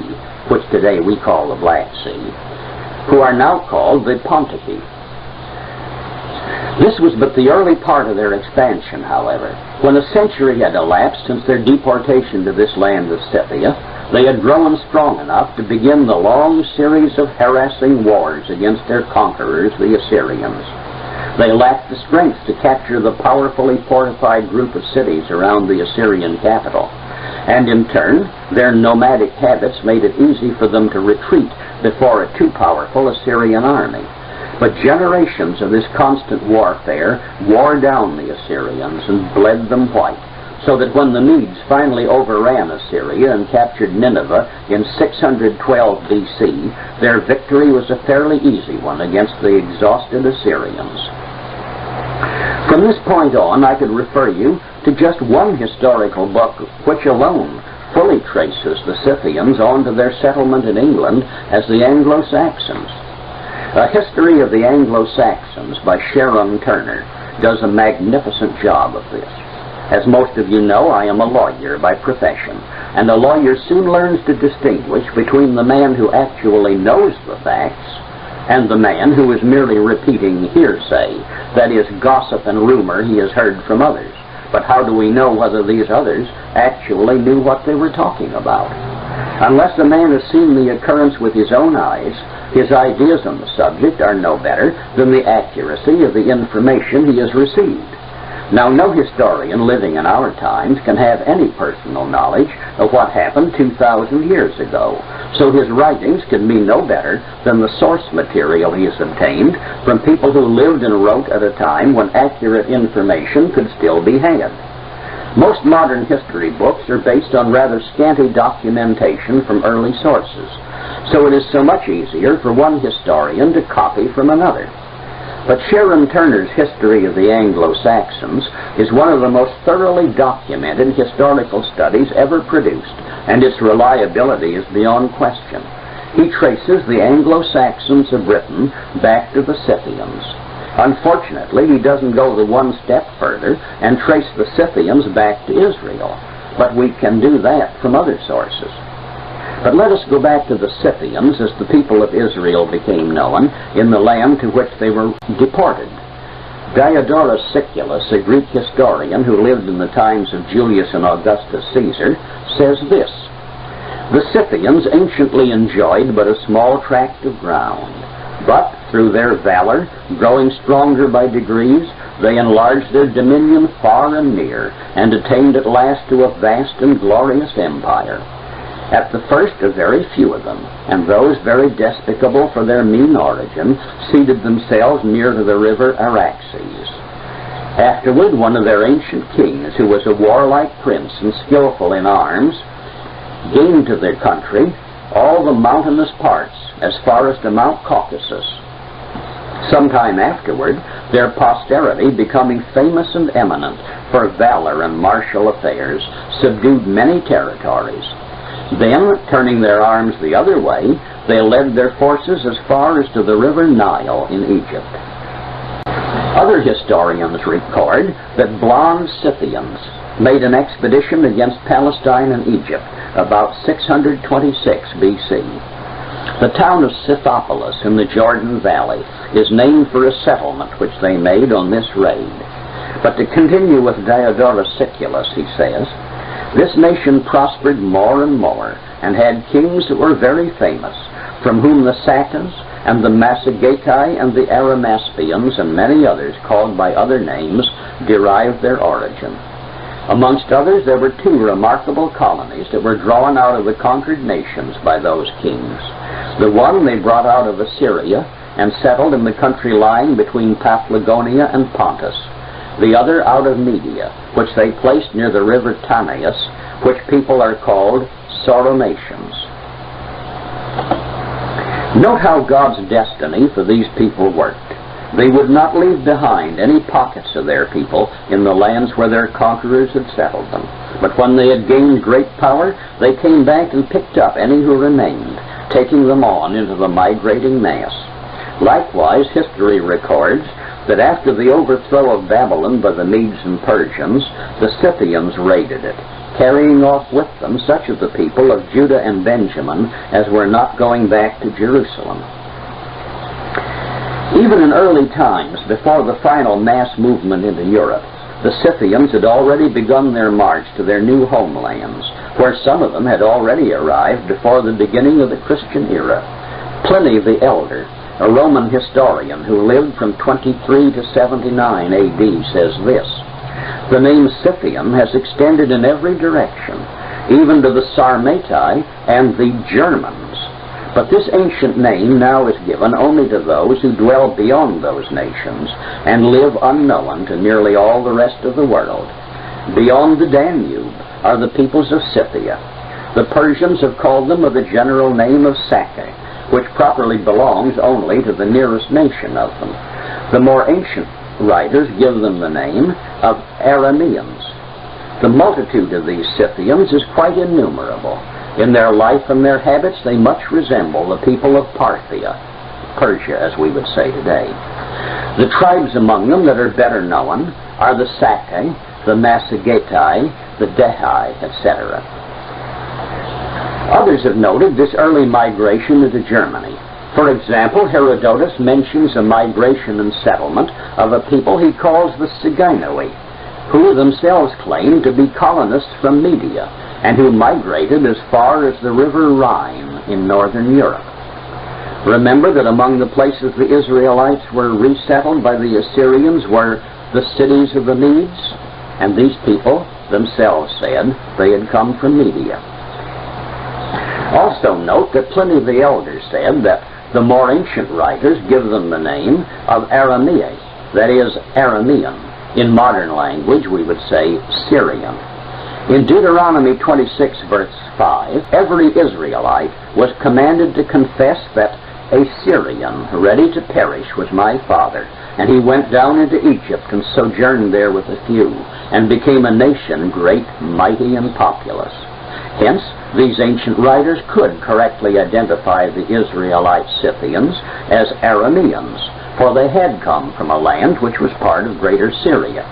which today we call the Black Sea, who are now called the Pontici. This was but the early part of their expansion, however. When a century had elapsed since their deportation to this land of Scythia, they had grown strong enough to begin the long series of harassing wars against their conquerors, the Assyrians. They lacked the strength to capture the powerfully fortified group of cities around the Assyrian capital, and in turn, their nomadic habits made it easy for them to retreat before a too powerful Assyrian army. But generations of this constant warfare wore down the Assyrians and bled them white, so that when the Medes finally overran Assyria and captured Nineveh in 612 B.C., their victory was a fairly easy one against the exhausted Assyrians. From this point on, I could refer you to just one historical book which alone fully traces the Scythians on to their settlement in England as the Anglo-Saxons. A History of the Anglo-Saxons by Sharon Turner does a magnificent job of this. As most of you know, I am a lawyer by profession, and a lawyer soon learns to distinguish between the man who actually knows the facts and the man who is merely repeating hearsay, that is, gossip and rumor he has heard from others. But how do we know whether these others actually knew what they were talking about? Unless a man has seen the occurrence with his own eyes, his ideas on the subject are no better than the accuracy of the information he has received. Now, no historian living in our times can have any personal knowledge of what happened 2,000 years ago, so his writings can mean no better than the source material he has obtained from people who lived and wrote at a time when accurate information could still be had. Most modern history books are based on rather scanty documentation from early sources, so it is so much easier for one historian to copy from another. But Sharon Turner's History of the Anglo-Saxons is one of the most thoroughly documented historical studies ever produced, and its reliability is beyond question. He traces the Anglo-Saxons of Britain back to the Scythians. Unfortunately, he doesn't go the one step further and trace the Scythians back to Israel, but we can do that from other sources. But let us go back to the Scythians as the people of Israel became known in the land to which they were deported. Diodorus Siculus, a Greek historian who lived in the times of Julius and Augustus Caesar, says this: "The Scythians anciently enjoyed but a small tract of ground, but through their valor, growing stronger by degrees, they enlarged their dominion far and near, and attained at last to a vast and glorious empire. At the first a very few of them, and those very despicable for their mean origin, seated themselves near to the river Araxes. Afterward one of their ancient kings, who was a warlike prince and skillful in arms, gained to their country all the mountainous parts as far as to Mount Caucasus. Sometime afterward, their posterity, becoming famous and eminent for valor and martial affairs, subdued many territories. Then, turning their arms the other way, they led their forces as far as to the river Nile in Egypt. Other historians record that blond Scythians made an expedition against Palestine and Egypt about 626 B.C. The town of Scythopolis in the Jordan Valley is named for a settlement which they made on this raid. But to continue with Diodorus Siculus, he says, this nation prospered more and more, and had kings that were very famous, from whom the Sakas and the Massagetae and the Arimaspians and many others called by other names derived their origin. Amongst others, there were 2 remarkable colonies that were drawn out of the conquered nations by those kings. The one they brought out of Assyria and settled in the country lying between Paphlagonia and Pontus. The other out of Media, which they placed near the river Tanais, which people are called Soromatians. Note how God's destiny for these people worked. They would not leave behind any pockets of their people in the lands where their conquerors had settled them. But when they had gained great power, they came back and picked up any who remained, taking them on into the migrating mass. Likewise, history records that after the overthrow of Babylon by the Medes and Persians, the Scythians raided it, carrying off with them such of the people of Judah and Benjamin as were not going back to Jerusalem. Even in early times, before the final mass movement into Europe, the Scythians had already begun their march to their new homelands, where some of them had already arrived before the beginning of the Christian era. Pliny the Elder, a Roman historian who lived from 23 to 79 AD, says this: the name Scythian has extended in every direction, even to the Sarmatai and the Germans. But this ancient name now is given only to those who dwell beyond those nations and live unknown to nearly all the rest of the world. Beyond the Danube are the peoples of Scythia. The Persians have called them with the general name of Sake, which properly belongs only to the nearest nation of them. The more ancient writers give them the name of Arameans. The multitude of these Scythians is quite innumerable. In their life and their habits, they much resemble the people of Parthia, Persia, as we would say today. The tribes among them that are better known are the Sakae, the Massagetae, the Dehai, etc. Others have noted this early migration into Germany. For example, Herodotus mentions a migration and settlement of a people he calls the Sigainoi, who themselves claim to be colonists from Media, and who migrated as far as the river Rhine in northern Europe. Remember that among the places the Israelites were resettled by the Assyrians were the cities of the Medes, and these people themselves said they had come from Media. Also note that Pliny the Elder said that the more ancient writers give them the name of Arameae, that is, Aramean. In modern language we would say Syrian. In Deuteronomy 26, verse 5, every Israelite was commanded to confess that a Syrian, ready to perish, was my father, and he went down into Egypt and sojourned there with a few, and became a nation great, mighty, and populous. Hence, these ancient writers could correctly identify the Israelite Scythians as Arameans, for they had come from a land which was part of Greater Syria.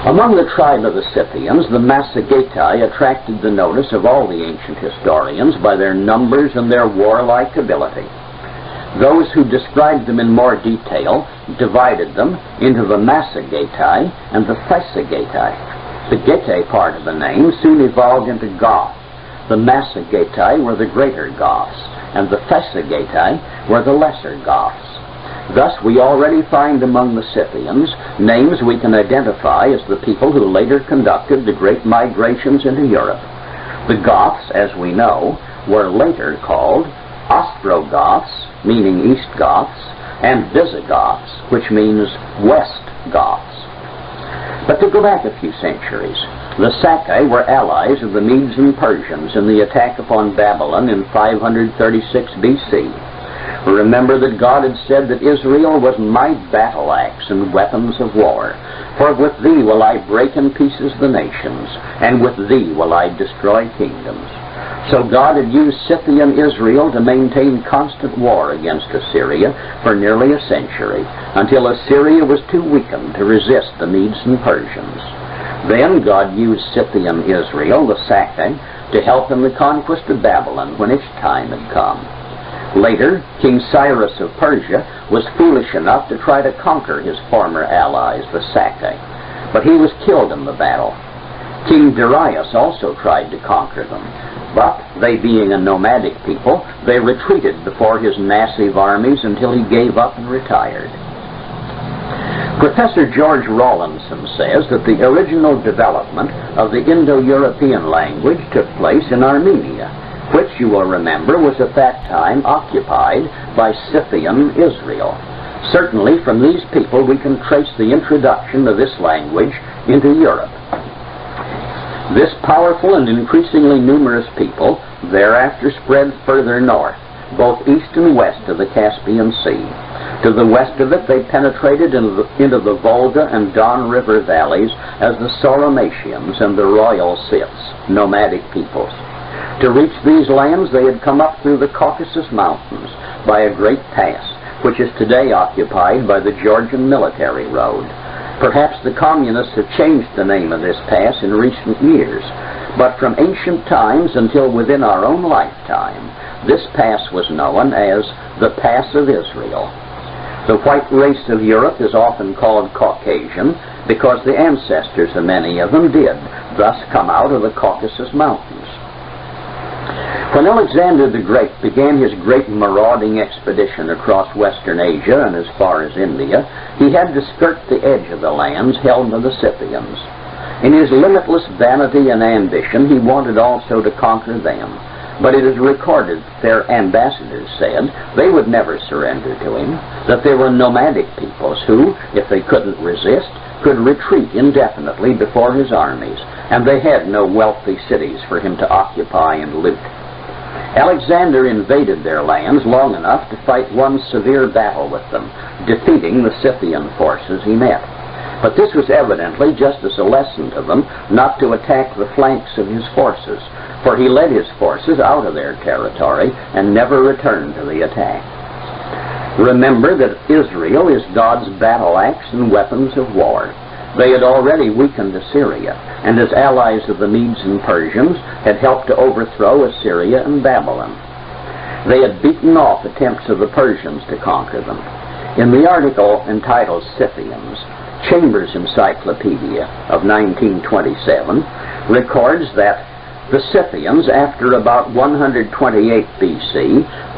Among the tribe of the Scythians, the Massagetae attracted the notice of all the ancient historians by their numbers and their warlike ability. Those who described them in more detail divided them into the Massagetae and the Thesagetae. The Getae part of the name soon evolved into Goth. The Massagetae were the greater Goths, and the Thesagetae were the lesser Goths. Thus, we already find among the Scythians names we can identify as the people who later conducted the great migrations into Europe. The Goths, as we know, were later called Ostrogoths, meaning East Goths, and Visigoths, which means West Goths. But to go back a few centuries, The Sacae were allies of the Medes and Persians in the attack upon Babylon in 536 B.C. Remember that God had said that Israel was my battle axe and weapons of war. For with thee will I break in pieces the nations, and with thee will I destroy kingdoms. So God had used Scythian Israel to maintain constant war against Assyria for nearly a century, until Assyria was too weakened to resist the Medes and Persians. Then God used Scythian Israel, the Sacae, to help in the conquest of Babylon when its time had come. Later, King Cyrus of Persia was foolish enough to try to conquer his former allies, the Sacae, but he was killed in the battle. King Darius also tried to conquer them, but they being a nomadic people, they retreated before his massive armies until he gave up and retired. Professor George Rawlinson says that the original development of the Indo-European language took place in Armenia, which, you will remember, was at that time occupied by Scythian Israel. Certainly from these people we can trace the introduction of this language into Europe. This powerful and increasingly numerous people thereafter spread further north, both east and west of the Caspian Sea. To the west of it they penetrated into the Volga and Don River valleys as the Soromatians and the Royal Scyths, nomadic peoples. To reach these lands they had come up through the Caucasus Mountains by a great pass, which is today occupied by the Georgian military road. Perhaps the communists have changed the name of this pass in recent years, but from ancient times until within our own lifetime, this pass was known as the Pass of Israel. The white race of Europe is often called Caucasian because the ancestors of many of them did thus come out of the Caucasus Mountains. When Alexander the Great began his great marauding expedition across Western Asia and as far as India, he had to skirt the edge of the lands held by the Scythians. In his limitless vanity and ambition, he wanted also to conquer them. But it is recorded that their ambassadors said they would never surrender to him, that they were nomadic peoples who, if they couldn't resist, could retreat indefinitely before his armies, and they had no wealthy cities for him to occupy and loot. Alexander invaded their lands long enough to fight one severe battle with them, defeating the Scythian forces he met. But this was evidently just as a lesson to them not to attack the flanks of his forces, for he led his forces out of their territory and never returned to the attack. Remember that Israel is God's battle axe and weapons of war. They had already weakened Assyria, and as allies of the Medes and Persians had helped to overthrow Assyria and Babylon. They had beaten off attempts of the Persians to conquer them. In the article entitled Scythians, Chambers' Encyclopedia of 1927 records that the Scythians, after about 128 B.C.,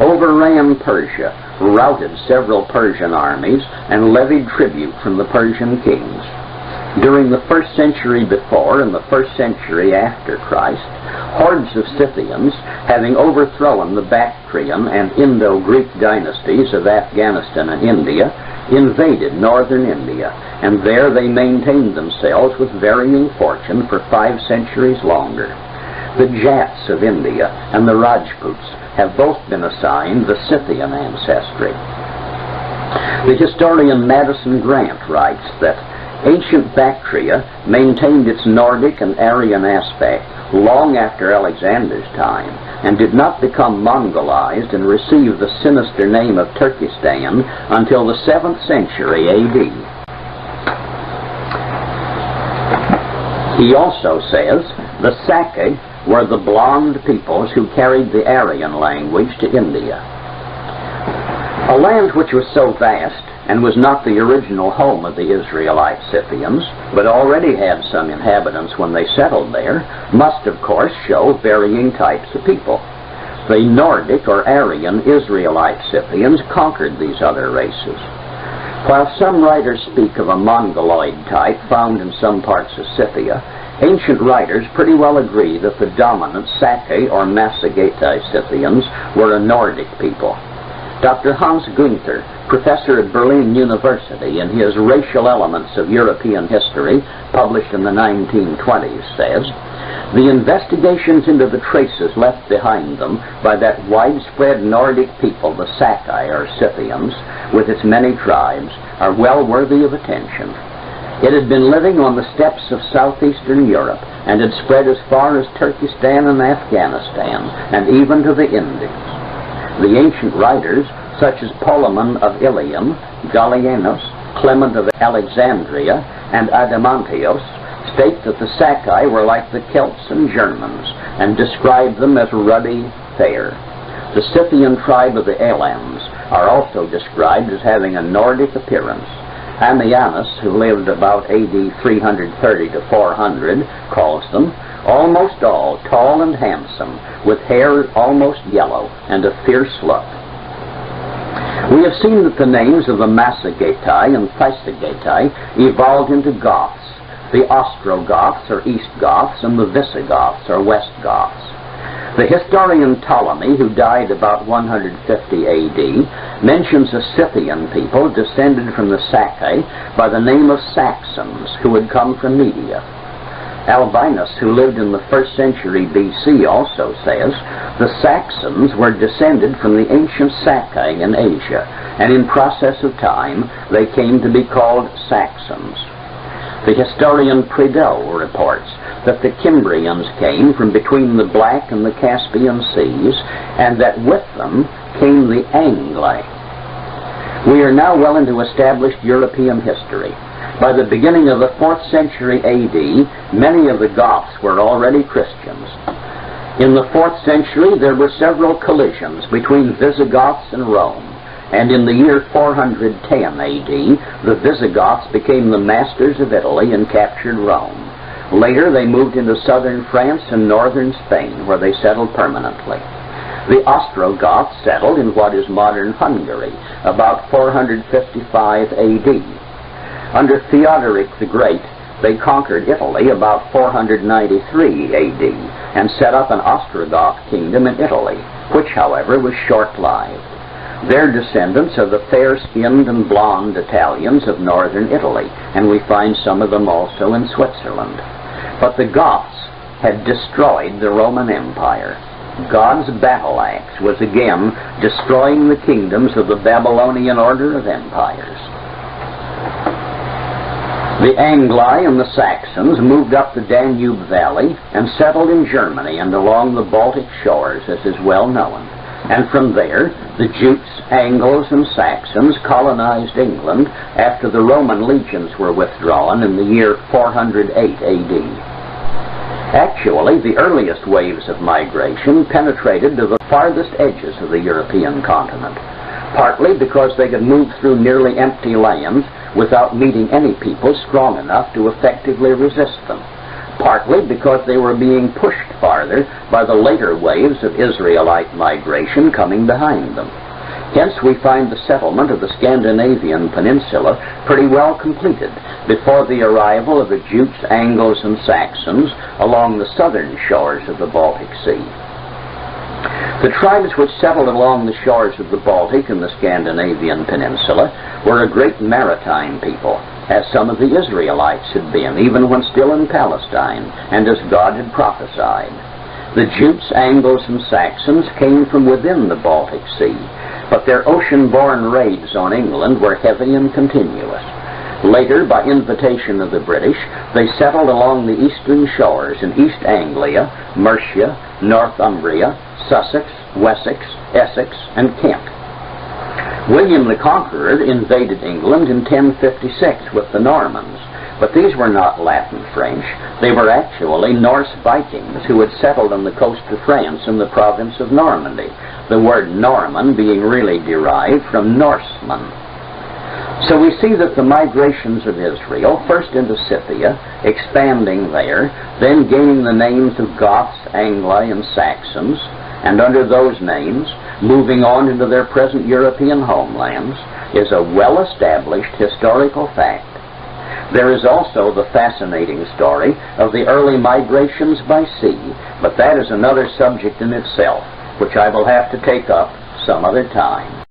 overran Persia, routed several Persian armies, and levied tribute from the Persian kings. During the 1st century before and the 1st century after Christ, hordes of Scythians, having overthrown the Bactrian and Indo-Greek dynasties of Afghanistan and India, invaded northern India, and there they maintained themselves with varying fortune for 5 centuries longer. The Jats of India and the Rajputs have both been assigned the Scythian ancestry. The historian Madison Grant writes that ancient Bactria maintained its Nordic and Aryan aspect long after Alexander's time, and did not become Mongolized and receive the sinister name of Turkestan until the 7th century A.D. He also says the Sacae were the blond peoples who carried the Aryan language to India. A land which was so vast and was not the original home of the Israelite Scythians, but already had some inhabitants when they settled there, must of course show varying types of people. The Nordic or Aryan Israelite Scythians conquered these other races. While some writers speak of a Mongoloid type found in some parts of Scythia, ancient writers pretty well agree that the dominant Sacae or Massagetae Scythians were a Nordic people. Dr. Hans Günther, professor at Berlin University, in his Racial Elements of European History, published in the 1920s, says, "The investigations into the traces left behind them by that widespread Nordic people, the Sakai or Scythians, with its many tribes, are well worthy of attention. It had been living on the steppes of southeastern Europe, and had spread as far as Turkestan and Afghanistan, and even to the Indies. The ancient writers, such as Polemon of Ilium, Gallienus, Clement of Alexandria, and Adamantius, state that the Sakai were like the Celts and Germans, and describe them as ruddy, fair. The Scythian tribe of the Elams are also described as having a Nordic appearance. Ammianus, who lived about A.D. 330 to 400, calls them, almost all tall and handsome, with hair almost yellow, and a fierce look." We have seen that the names of the Massagetai and Thysagetai evolved into Goths, the Ostrogoths or East Goths, and the Visigoths or West Goths. The historian Ptolemy, who died about 150 A.D., mentions a Scythian people descended from the Sakai by the name of Saxons, who had come from Media. Albinus, who lived in the 1st century B.C., also says, "The Saxons were descended from the ancient Sakai in Asia, and in process of time they came to be called Saxons." The historian Prideaux reports that the Cimbrians came from between the Black and the Caspian Seas, and that with them came the Angli. We are now well into established European history. By the beginning of the 4th century A.D., many of the Goths were already Christians. In the 4th century, there were several collisions between Visigoths and Rome, and in the year 410 A.D., the Visigoths became the masters of Italy and captured Rome. Later, they moved into southern France and northern Spain, where they settled permanently. The Ostrogoths settled in what is modern Hungary, about 455 A.D. Under Theodoric the Great, they conquered Italy about 493 A.D. and set up an Ostrogoth kingdom in Italy, which, however, was short-lived. Their descendants are the fair-skinned and blonde Italians of northern Italy, and we find some of them also in Switzerland. But the Goths had destroyed the Roman Empire. God's battle axe was again destroying the kingdoms of the Babylonian order of empires. The Angli and the Saxons moved up the Danube Valley and settled in Germany and along the Baltic shores, as is well known. And from there, the Jutes, Angles, and Saxons colonized England after the Roman legions were withdrawn in the year 408 A.D. Actually, the earliest waves of migration penetrated to the farthest edges of the European continent, partly because they could move through nearly empty lands without meeting any people strong enough to effectively resist them, partly because they were being pushed farther by the later waves of Israelite migration coming behind them. Hence, we find the settlement of the Scandinavian peninsula pretty well completed before the arrival of the Jutes, Angles, and Saxons along the southern shores of the Baltic Sea. The tribes which settled along the shores of the Baltic and the Scandinavian peninsula were a great maritime people, as some of the Israelites had been, even when still in Palestine, and as God had prophesied. The Jutes, Angles, and Saxons came from within the Baltic Sea, but their ocean-borne raids on England were heavy and continuous. Later, by invitation of the British, they settled along the eastern shores in East Anglia, Mercia, Northumbria, Sussex, Wessex, Essex, and Kent. William the Conqueror invaded England in 1056 with the Normans, but these were not Latin French. They were actually Norse Vikings who had settled on the coast of France in the province of Normandy, the word Norman being really derived from Norseman. So we see that the migrations of Israel, first into Scythia, expanding there, then gaining the names of Goths, Angli, and Saxons, and under those names, moving on into their present European homelands, is a well-established historical fact. There is also the fascinating story of the early migrations by sea, but that is another subject in itself, which I will have to take up some other time.